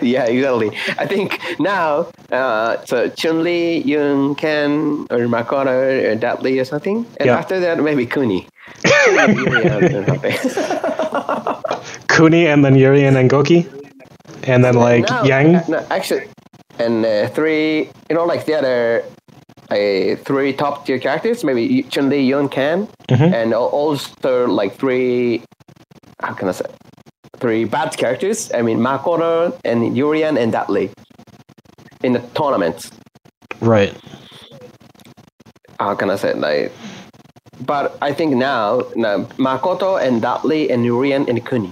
Yeah, exactly. I think now, so Chun-Li, Yun, Ken, or Makoto, or Dudley or something, and after that, maybe Kuni. Kuni, and then Yuri and Goki, and then like Yang. No, actually, and three, you know, like the other three top tier characters, maybe Chun-Li, Yun, Ken, and also like three. How can I say? Three bad characters. I mean, Makoto and Yurian and Dudley in the tournament. Right. How can I say it? Like, but I think now Makoto and Dudley and Yurian and Kuni.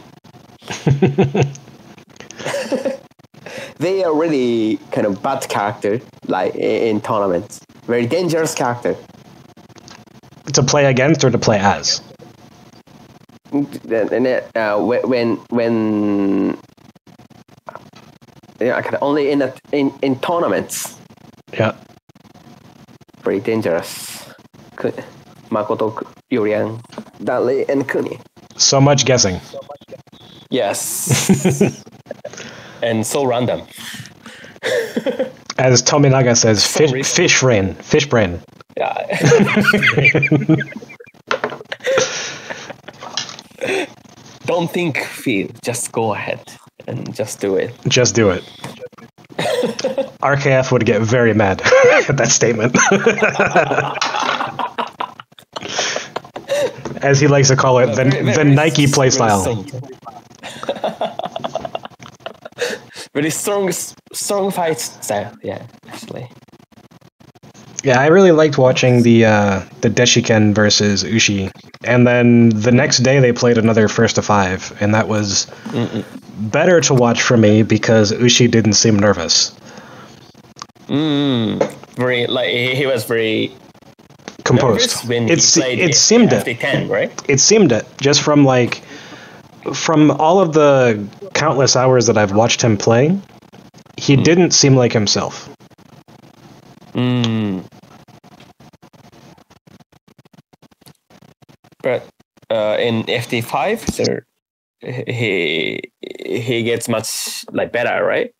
They are really kind of bad character, like in tournaments. Very dangerous character. To play against or to play as? When I can only in tournaments. Yeah. Very dangerous. Makoto, Yurian, Dudley, and Kuni. So much guessing. Yes. And so random. As Tominaga says, fish brain. Yeah. Don't think, feel. Just go ahead and just do it. Just do it. RKF would get very mad at that statement. As he likes to call it, the Nike playstyle. Very strong fight style, yeah, actually. Yeah, I really liked watching the Deshiken versus Ushi, and then the next day they played another first to 5, and that was better to watch for me because Ushi didn't seem nervous. Very like he was very composed. When it seemed it. 10, right? It seemed it just from all of the countless hours that I've watched him play, he didn't seem like himself. But in FT5, so he gets much like better, right?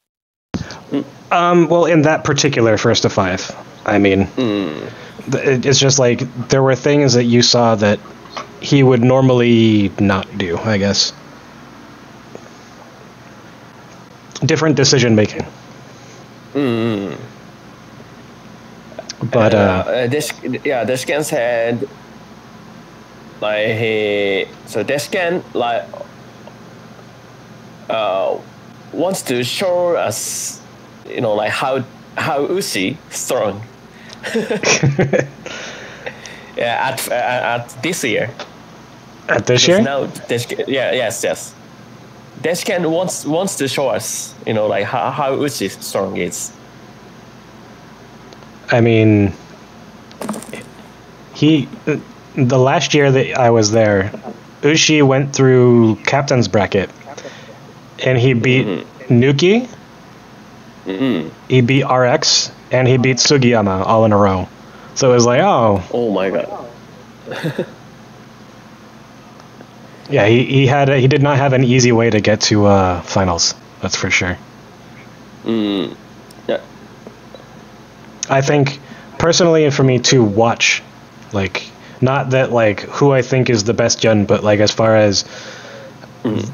Well, in that particular first of five, I mean, it's just like there were things that you saw that he would normally not do, I guess. Different decision making. But Descan said like Descan like wants to show us, like how Uchi strong. Yeah, at this year. At this year? Now, yes. Descan wants to show us, like how Uchi strong is. I mean, the last year that I was there, Uchi went through captain's bracket, and he beat Nuki, he beat RX, and he beat Sugiyama all in a row. So it was like, oh my god. Yeah, he did not have an easy way to get to finals. That's for sure. Yeah. I think personally, for me to watch, like, not that like who I think is the best gen, but like as far as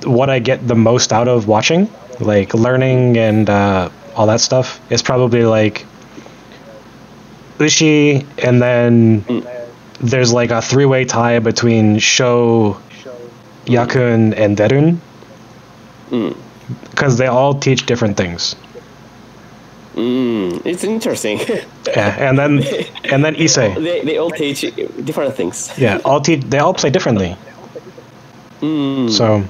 what I get the most out of watching, like learning and all that stuff, is probably like Uchi, and then there's like a three-way tie between Sho, Yakun, and Derun, because they all teach different things. It's interesting. Yeah, and then Issei. They all teach different things. Yeah, they all play differently. So,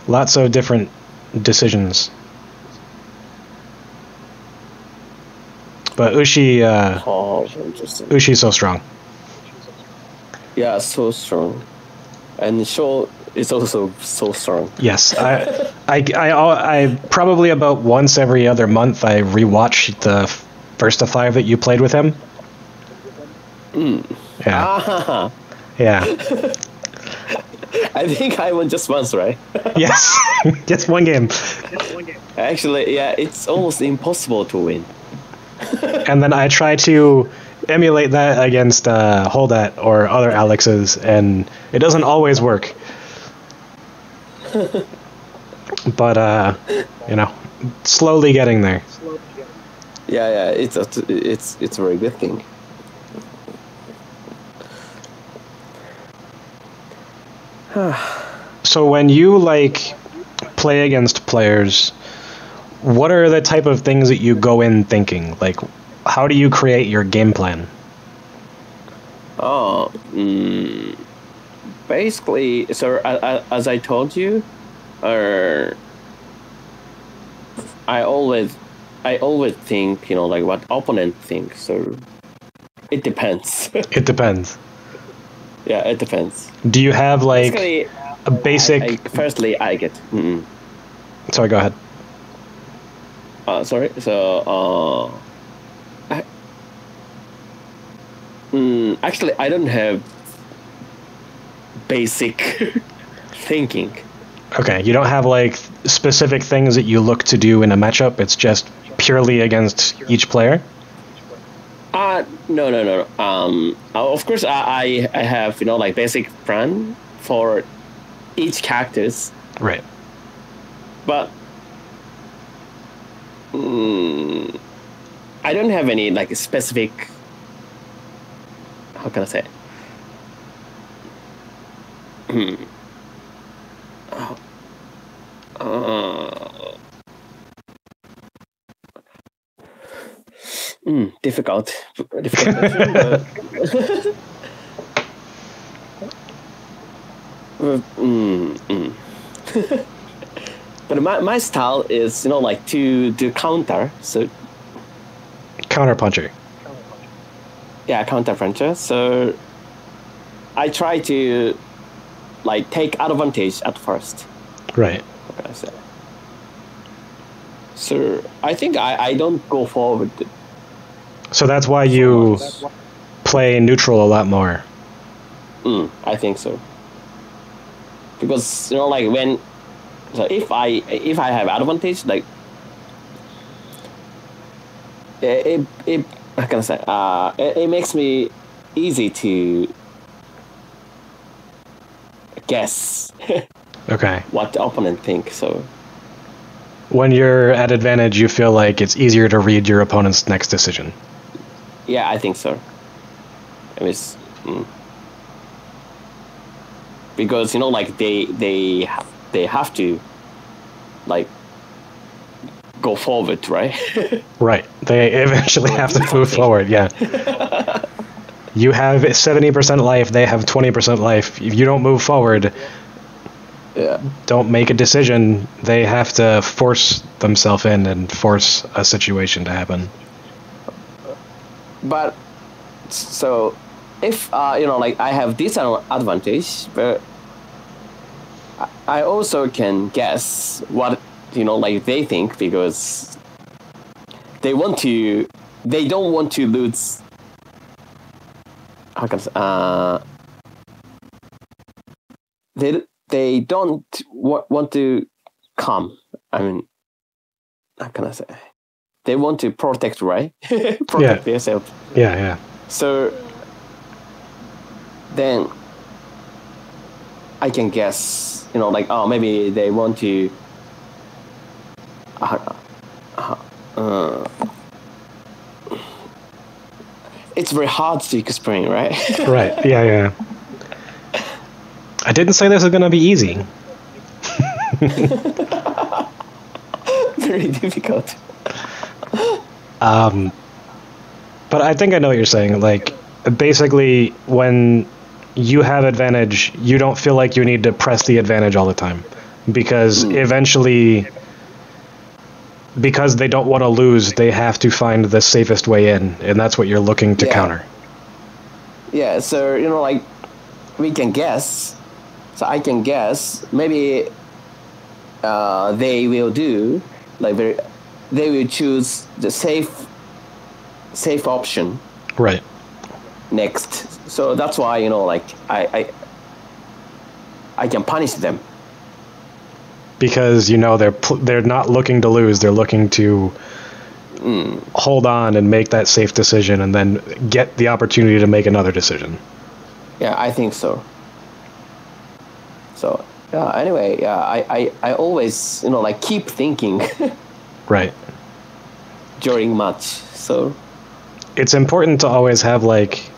lots of different decisions. But Ushi's so strong. Yeah, so strong, and Sho is also so strong. Yes, I probably about once every other month I rewatch the first of five that you played with him. Yeah. Yeah. I think I won just once, right? Yes, just one game. Actually, yeah, it's almost impossible to win. And then I try to emulate that against Holdat or other Alexes, and it doesn't always work. But slowly getting there. Yeah, it's a very good thing. So when you like play against players, what are the type of things that you go in thinking? Like, how do you create your game plan? Basically, so as I told you, I always think, like what opponent thinks. So it depends. It depends. Yeah, it depends. Do you have like Basically, a basic? Firstly, I get. Sorry, go ahead. Sorry. So, actually, I don't have basic thinking. Okay, you don't have like specific things that you look to do in a matchup. It's just purely against each player. No. Of course, I have like basic plan for each characters. Right. But I don't have any like specific. How can I say? Difficult question, but my style is like to do counter. So Counter puncher. yeah, counter puncher. So I try to like take advantage at first. Right. What can I say? So I think I don't go forward. So that's why you play neutral a lot more. I think so. Because like if I have advantage, like it how can I say? It makes me easy to guess Okay. what the opponent thinks. So When you're at advantage, you feel like it's easier to read your opponent's next decision. yeah, I think so. It was because like they have to like go forward, right? Right. They eventually have to move forward, yeah. You have 70% life, they have 20% life. If you don't move forward, Yeah. don't make a decision, they have to force themselves in and force a situation to happen. But so if like I have this advantage, but I also can guess what like they think because they don't want to lose. How can I say, they don't want to come. I mean, how can I say? They want to protect, right? Protect themselves. Yeah, yeah. So then I can guess, like, oh, maybe they want to. It's very hard to explain, right? Right, yeah, yeah. I didn't say this was going to be easy. Very difficult. But I think I know what you're saying. Like, basically, when you have advantage, you don't feel like you need to press the advantage all the time. Because eventually, because they don't want to lose, they have to find the safest way in. And that's what you're looking to counter. Yeah, so, like, we can guess. So I can guess maybe they will do, like, they will choose the safe option. Right. Next. So that's why, like, I can punish them. Because, they're not looking to lose. They're looking to hold on and make that safe decision and then get the opportunity to make another decision. Yeah, I think so. So, anyway, I always, like, keep thinking. Right. During match, so. It's important to always have, like,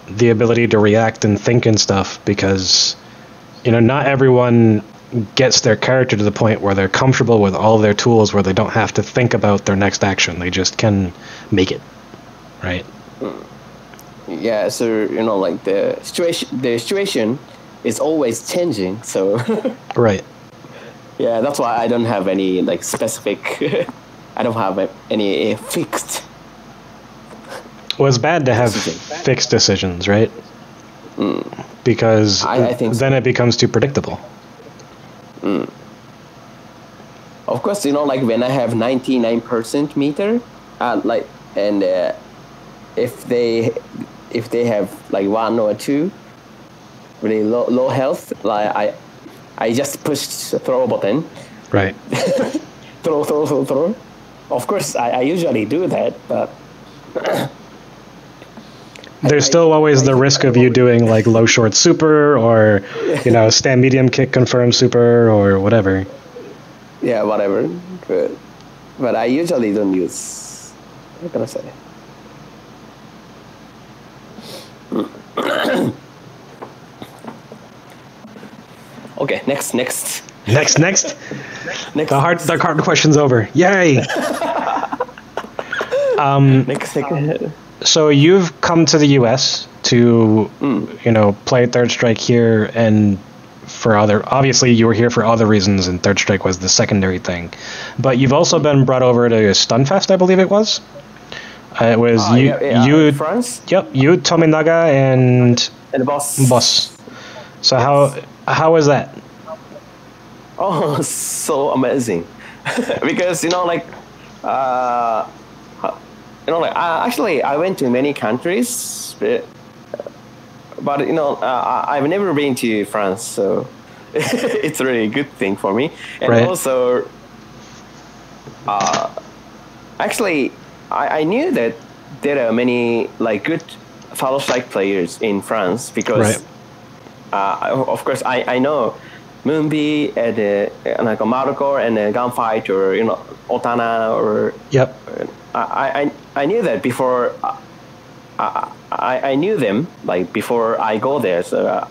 the ability to react and think and stuff because, not everyone gets their character to the point where they're comfortable with all of their tools where they don't have to think about their next action. They just can make it. Right? Yeah, so, like, the situation is always changing, so. Right. Yeah, that's why I don't have any, like, specific. I don't have any fixed. Well, it's bad to have fixed decisions, right? Because I think then it becomes too predictable. Of course, like, when I have 99% meter, like, and if they have, like, 1 or 2 really low health, like, I just push throw button. Right. throw. Of course, I usually do that, but there's still always the risk of you doing, like, low short super or, stand medium kick confirm super or whatever. Yeah, whatever. But I usually don't use. What can I say? Okay, next. Next. The hard question's over. Yay! Next. So you've come to the U.S. to, play Third Strike here, and obviously you were here for other reasons, and Third Strike was the secondary thing. But you've also been brought over to Stunfest, I believe it was. It was you, France. Yep, you, Tominaga, and Boss. So how was that? Oh, so amazing! Because actually I went to many countries, but I've never been to France, so it's really a good thing for me. And right. Also, Actually, I knew that there are many like good Counter Strike players in France because, of course, I know Moonby and like Marco and Gunfight or Otana or Yep. I knew that before. I knew them like before I go there. So,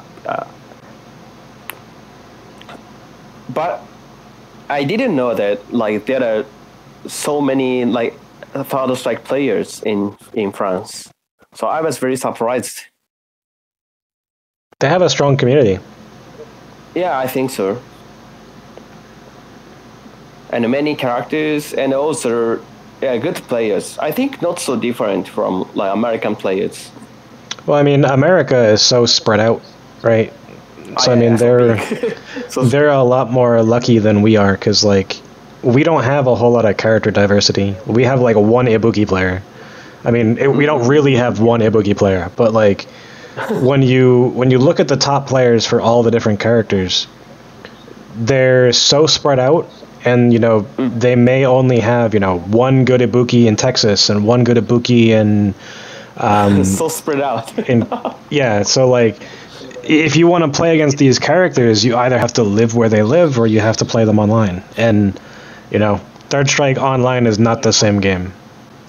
but I didn't know that like there are so many like Counter Strike players in France. So I was very surprised. They have a strong community. Yeah, I think so. And many characters, and also good players. I think not so different from like American players. Well, I mean, America is so spread out, right? So I mean, they're a lot more lucky than we are because like we don't have a whole lot of character diversity. We have like one Ibuki player. I mean, we don't really have one Ibuki player, but like when you look at the top players for all the different characters, they're so spread out, and they may only have one good Ibuki in Texas and one good Ibuki in so spread out. Yeah, so like if you want to play against these characters, you either have to live where they live or you have to play them online. And Third Strike Online is not the same game.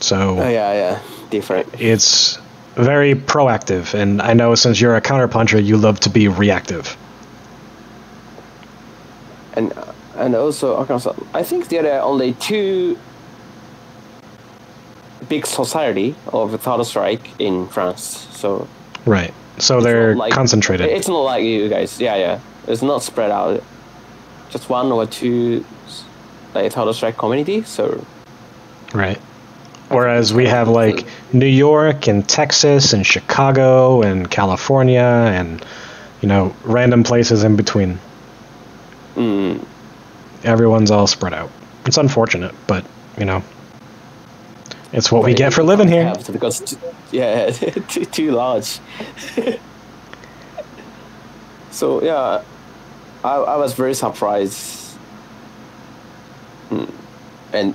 So yeah, different. It's very proactive, and I know since you're a counterpuncher, you love to be reactive. And also, I think there are only two big society of Counter Strike in France. So right. So they're concentrated. It's not like you guys. Yeah. It's not spread out. Just one or two like Counter Strike community. So right. Whereas we have like New York and Texas and Chicago and California and random places in between. Everyone's all spread out. It's unfortunate, but it's what we get for living here. Because too large. So yeah, I was very surprised, and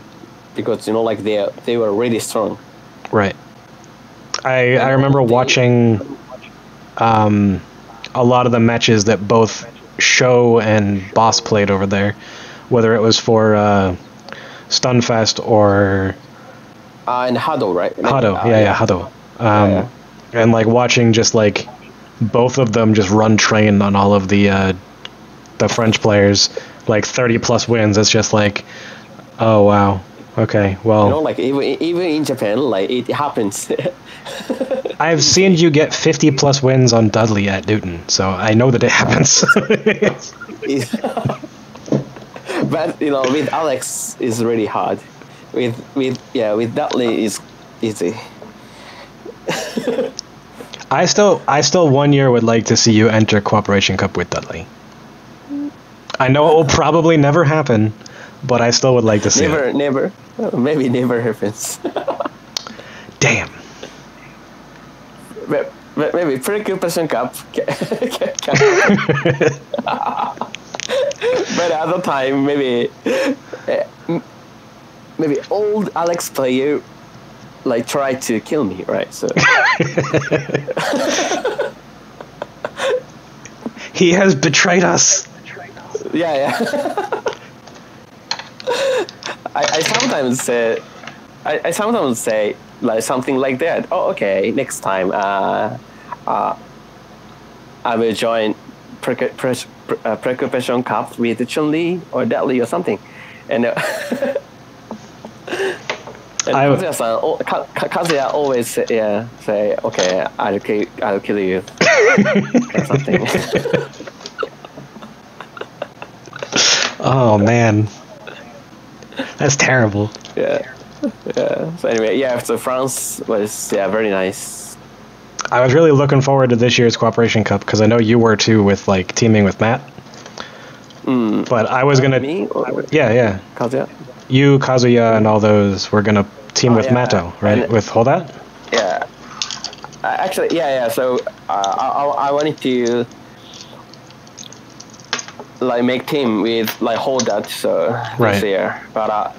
because like they were really strong. Right. I remember watching a lot of the matches that both Show and Boss played over there, whether it was for Stunfest or and Hado, right? Hado, Hado. And like watching just like both of them just run train on all of the French players, like 30 plus wins. It's just like, oh wow, okay, well. Like even in Japan, like it happens. I've seen you get 50 plus wins on Dudley at Newton, so I know that it happens. But with Alex is really hard. With Dudley is easy. I still 1 year would like to see you enter Cooperation Cup with Dudley. I know it will probably never happen, but I still would like to see it. Never. Maybe never happens. Damn. But maybe Preoccupation Cup but at the time, maybe old Alex player like tried to kill me, right? So he has betrayed us. Yeah. I sometimes say like something like that. Oh, okay. Next time, I will join Preoccupation Cup with Chun-Li or Deadly or something, and. And Kazuya always say, okay, I'll kill you or something. Oh man, that's terrible. Yeah. So anyway, so France was very nice. I was really looking forward to this year's Cooperation Cup because I know you were too, with like teaming with Matt. But I was gonna. Me? Yeah. Kazuya. You, Kazuya, and all those were gonna team with Mato, right? And with Holdat? Yeah. Actually, so I wanted to like make team with like Holdat this year, but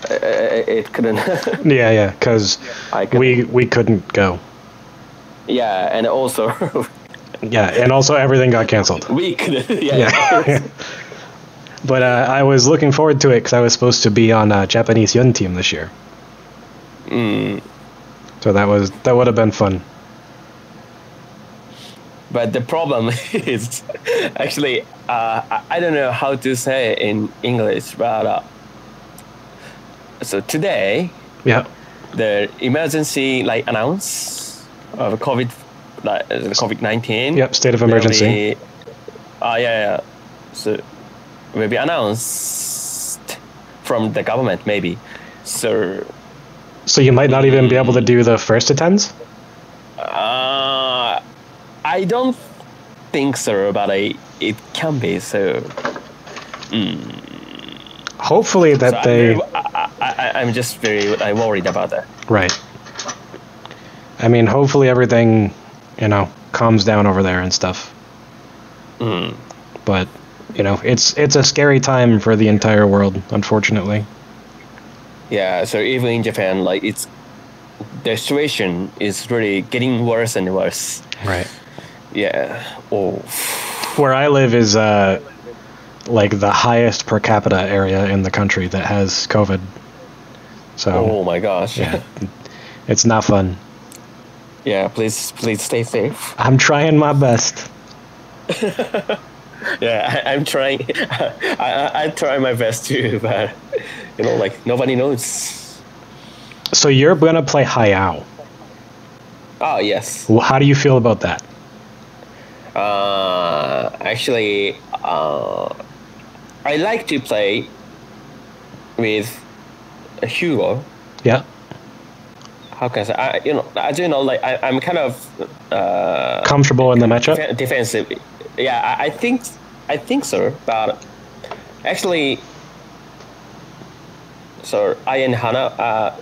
it couldn't. Yeah, because I couldn't. we couldn't go. Yeah, and also Yeah, and also everything got canceled. we couldn't. Yeah. Yeah. But I was looking forward to it because I was supposed to be on a Japanese Yun team this year. So that would have been fun. But the problem is actually I don't know how to say it in English, but so today Yeah. the emergency announce of COVID-19. Yep, state of emergency. Yeah. So will be announced from the government maybe. So you might not even be able to do the first attends? I don't think so, but it can be so. Hopefully that so I'm just very worried about that. Right. I mean, hopefully everything, calms down over there and stuff. But, it's a scary time for the entire world, unfortunately. Yeah, so even in Japan, the situation is really getting worse and worse. Right. Yeah. Oh. Where I live is the highest per capita area in the country that has COVID. So. Oh my gosh. Yeah. It's not fun. Yeah, please stay safe. I'm trying my best. Yeah, I'm trying. I try my best too, but nobody knows. So you're gonna play Hayao. Oh yes. Well, how do you feel about that? Actually, I like to play with Hugo. Yeah. How can I say? As you know, I'm kind of comfortable in the matchup. Defensive. Yeah, I think so. But actually, so I and Hayao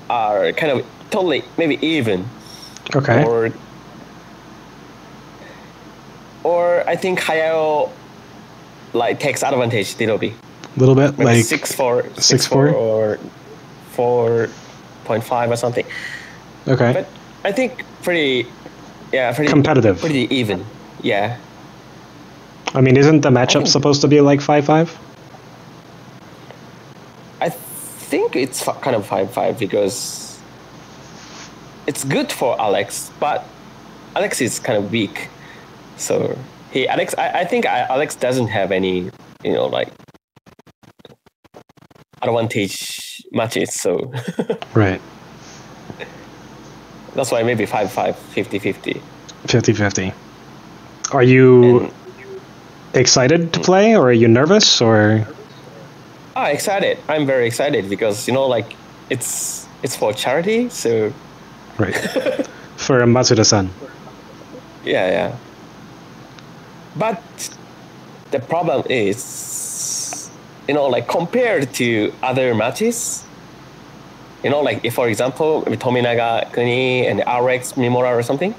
are kind of totally maybe even. Okay. Or I think Hayao takes advantage a little bit. A little bit, maybe like 6'4" or 4.5 or something. Okay. But I think pretty competitive. Pretty even. Yeah. I mean, isn't the matchup supposed to be like 5-5? I think it's kind of 5-5 because it's good for Alex, but Alex is kind of weak. So I think Alex doesn't have any, advantage matches. So right. That's why maybe 5-5, 50-50. 50-50. Are you excited to play, or are you nervous, or? Excited. I'm very excited because it's for charity, so. Right. For Matsuda-san. Yeah. But the problem is, compared to other matches, if, for example, Tominaga Kuni and RX Mimura or something,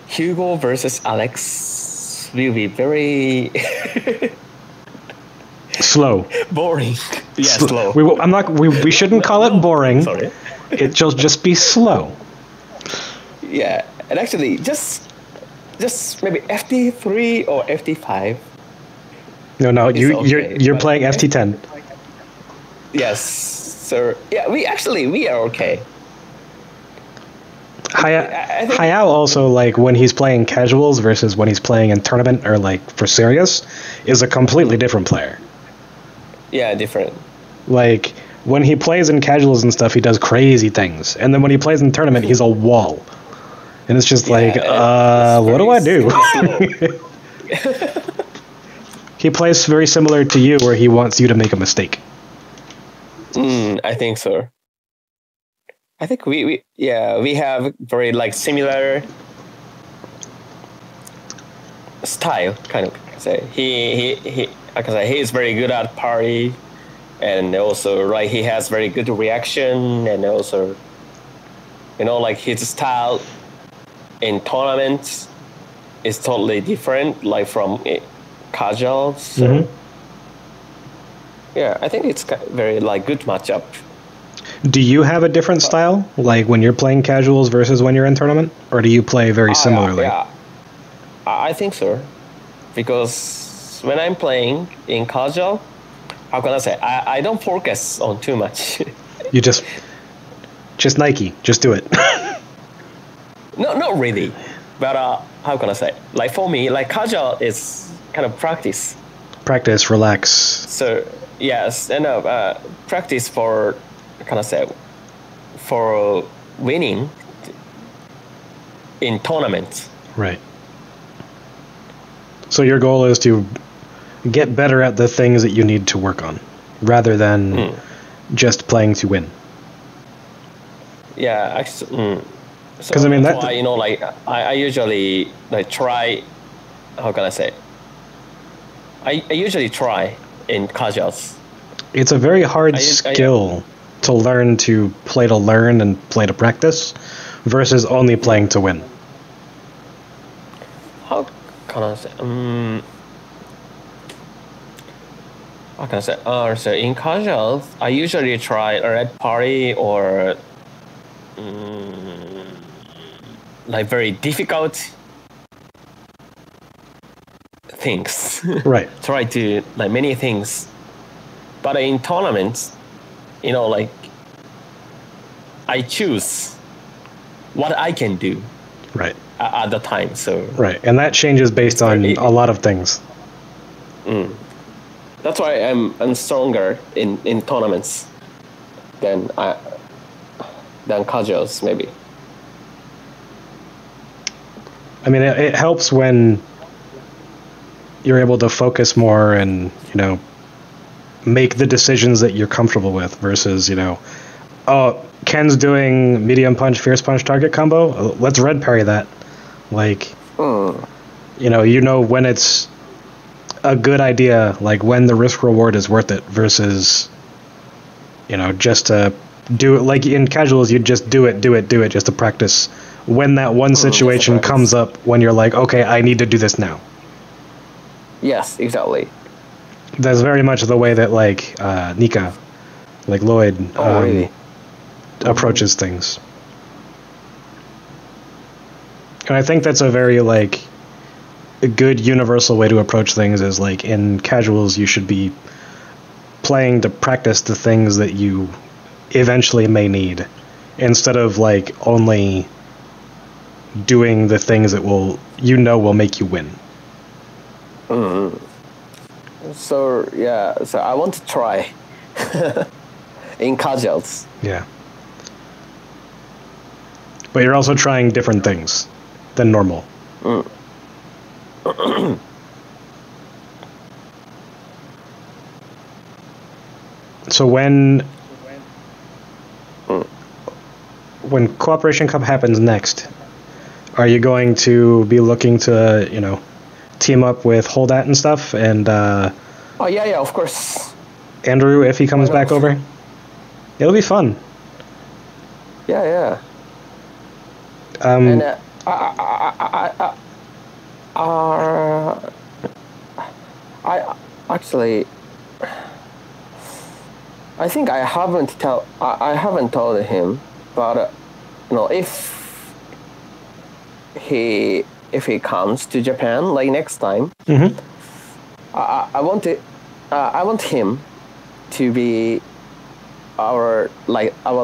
Hugo versus Alex will be very slow. Boring. Yeah, slow. We shouldn't call it boring. Sorry. It shall just be slow. Yeah, and actually, just maybe FT3 or FT5. No, you're playing FT10. Yes. So yeah, we are okay. Hayao also, when he's playing casuals versus when he's playing in tournament or for serious, is a completely different player. Yeah, different. When he plays in casuals and stuff, he does crazy things, and then when he plays in tournament, he's a wall, and it's just what do I do? He plays very similar to you, where he wants you to make a mistake. I think so. I think we have very similar style, kind of say. He like I say, he is very good at party, and also he has very good reaction, and also his style in tournaments is totally different, from casual. So yeah, I think it's very like good matchup. Do you have a different style, like when you're playing casuals versus when you're in tournament, or do you play very similarly? Yeah, I think so, because when I'm playing in casual, how can I say? I don't focus on too much. You just Nike, just do it. No, not really, but how can I say? Like for me, like casual is kind of practice. Practice, relax. So yes, and practice for, can I say, for winning in tournaments. Right. So your goal is to get better at the things that you need to work on, rather than just playing to win. Yeah, actually. Because So I mean that's that. why, like I usually like try. How can I say? I usually try in casuals. It's a very hard I- skill to learn to learn and play to practice, versus only playing to win. How can I say? How can I say? So in casuals, I usually try a red party or like very difficult things. Right. Try to like many things, but in tournaments, like I choose what I can do Right. at the time. So Right. And that changes based on very- a lot of things. that's why I'm stronger in tournaments than casuals maybe. I mean, it helps when you're able to focus more and, make the decisions that you're comfortable with versus, oh, Ken's doing medium punch, fierce punch target combo. Let's red parry that. Like, when it's a good idea, like when the risk reward is worth it versus, just to do it. Like in casuals, you just do it just to practice. When that one situation comes up when you're like, okay, I need to do this now. Yes, exactly. That's very much the way that like Nika, like Lloyd, Really? approaches things. And I think that's a very like a good universal way to approach things is like in casuals you should be playing to practice the things that you eventually may need instead of like only doing the things that will make you win. So yeah, so I want to try in casuals. Yeah. But you're also trying different things than normal. So when Cooperation Cup happens next, are you going to be looking to, team up with Holdat and stuff and Oh yeah, of course. Andrew if he comes back over? It'll be fun. Yeah. And I actually, I think I haven't told him, but if he comes to Japan like next time, I want him to be our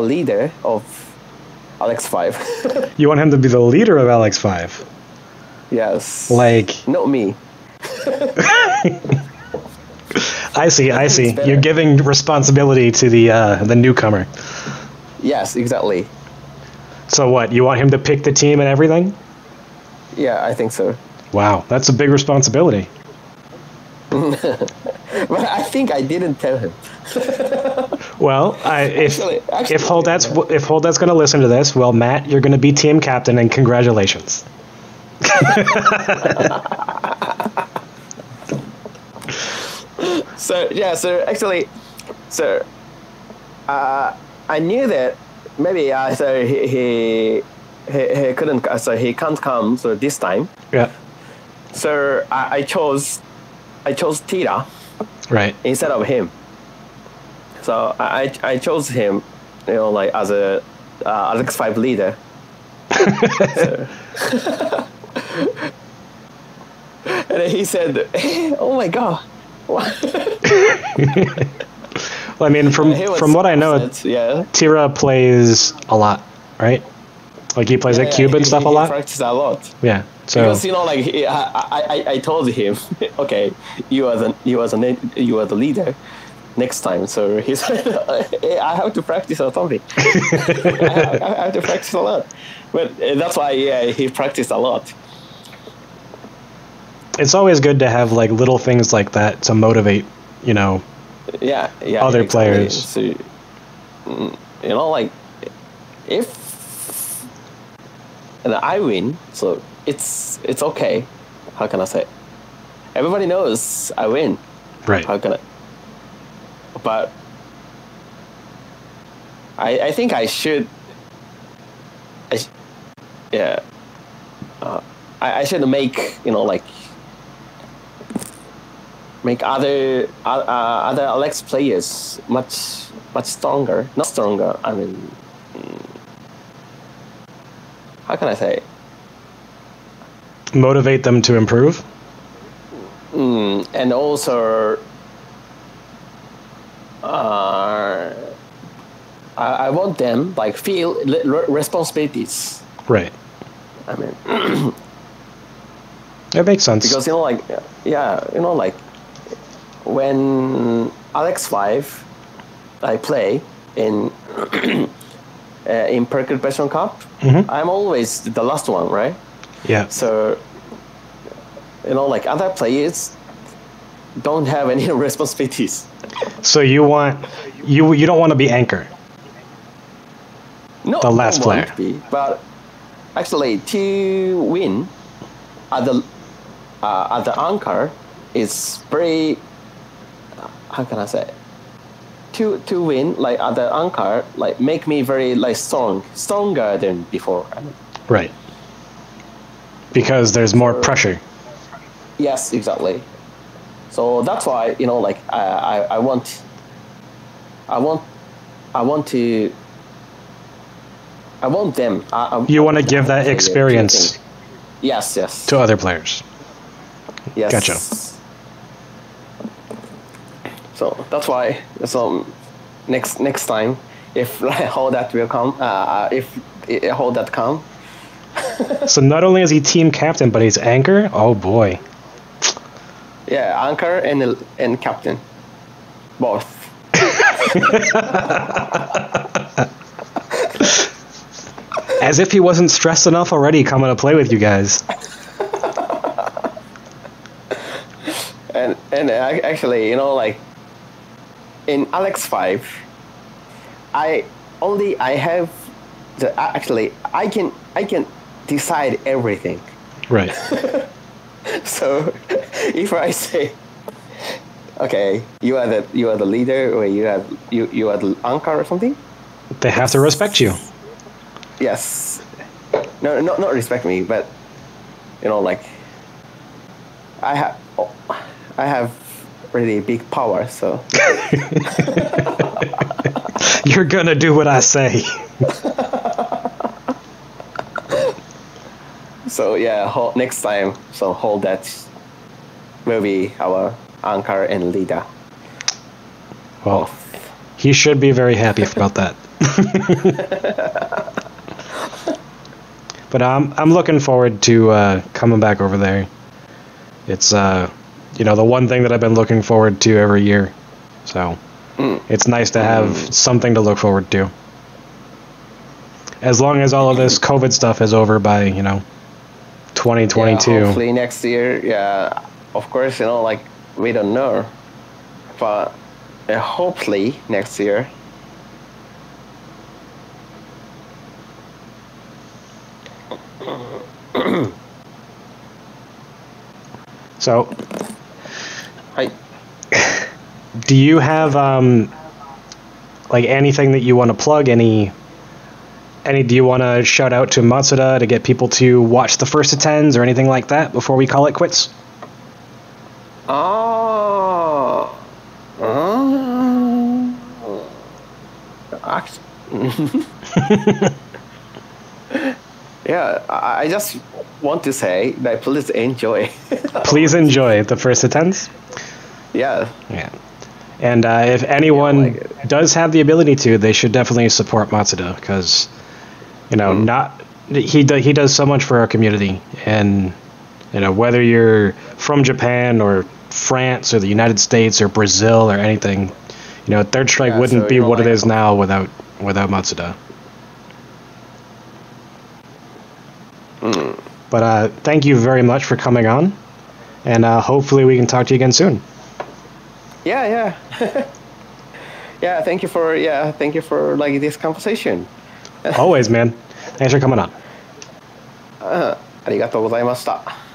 leader of Alex 5. You want him to be the leader of Alex 5? Yes. Like, not me. I see. better. You're giving responsibility to the newcomer. Yes, exactly. So what? You want him to pick the team and everything? Yeah, I think so. Wow, that's a big responsibility. But I think I didn't tell him. Well, if Actually, Holdat's going to listen to this, well, Matt, you're going to be team captain, and congratulations. So actually, I knew that maybe so he couldn't, so he can't come so this time. Yeah. So I chose I chose Tira Right. instead of him. So I chose him, like as a Alex 5 leader. So, and then he said, "Oh my god." Well, I mean, from what I know, yeah. Tira plays a lot, right? Like he plays at Cube and stuff a lot. He practices a lot. Yeah. So because like I told him, okay, you are the leader next time. So he said, I have to practice or something. I have to practice a lot. But that's why he practiced a lot. It's always good to have like little things like that to motivate, other players. So, like if and I win, so it's okay. How can I say? Everybody knows I win. Right. How can I? But I think I should. I should make make other Alex players much stronger. Not stronger. I mean, how can I say? Motivate them to improve. And also, I want them like feel responsibilities. Right. I mean, that makes sense. Because like when Alex 5 I play in in Percussion Cup, I'm always the last one, right? Yeah. So like other players don't have any responsibilities. So you don't want to be anchor. No, the last player. But actually, to win at the anchor is very. How can I say? To win like at the anchor like make me very like stronger than before. I mean. Right. Because there's more pressure. Yes, exactly. So that's why like I want them. You want to give that experience. Yes. To other players. Yes. Gotcha. So that's why. So next time, if how that will come, how that come. So not only is he team captain, but he's anchor. Oh boy. Yeah, anchor and captain, both. As if he wasn't stressed enough already coming to play with you guys. and actually, like in Alex 5, I have the actually I can decide everything. Right. So if I say, okay, you are the leader, or you are the anchor or something, they have to respect you. Yes. No, not respect me, but like I have really big power, so you're gonna do what I say. So yeah, next time, so hold that will be our anchor and leader. Well, he should be very happy about that. But I'm looking forward to coming back over there. It's the one thing that I've been looking forward to every year. So it's nice to have something to look forward to. As long as all of this COVID stuff is over by 2022. Yeah, hopefully next year. Yeah, of course, like we don't know, but hopefully next year. So, Hi. Do you have like anything that you want to plug? Any? Do you want to shout out to Matsuda to get people to watch the first of 10s or anything like that before we call it quits? Oh. Act- yeah, I just want to say that please enjoy. Please enjoy the first attempts. Yeah. Yeah. And if anyone does have the ability to, they should definitely support Matsuda because, he does so much for our community. And, whether you're from Japan or France or the United States or Brazil or anything, Third Strike wouldn't be what it is now without Matsuda. But thank you very much for coming on, and hopefully we can talk to you again soon. Yeah. Yeah, thank you for like this conversation. Always, man. Thanks for coming on. ありがとうございました。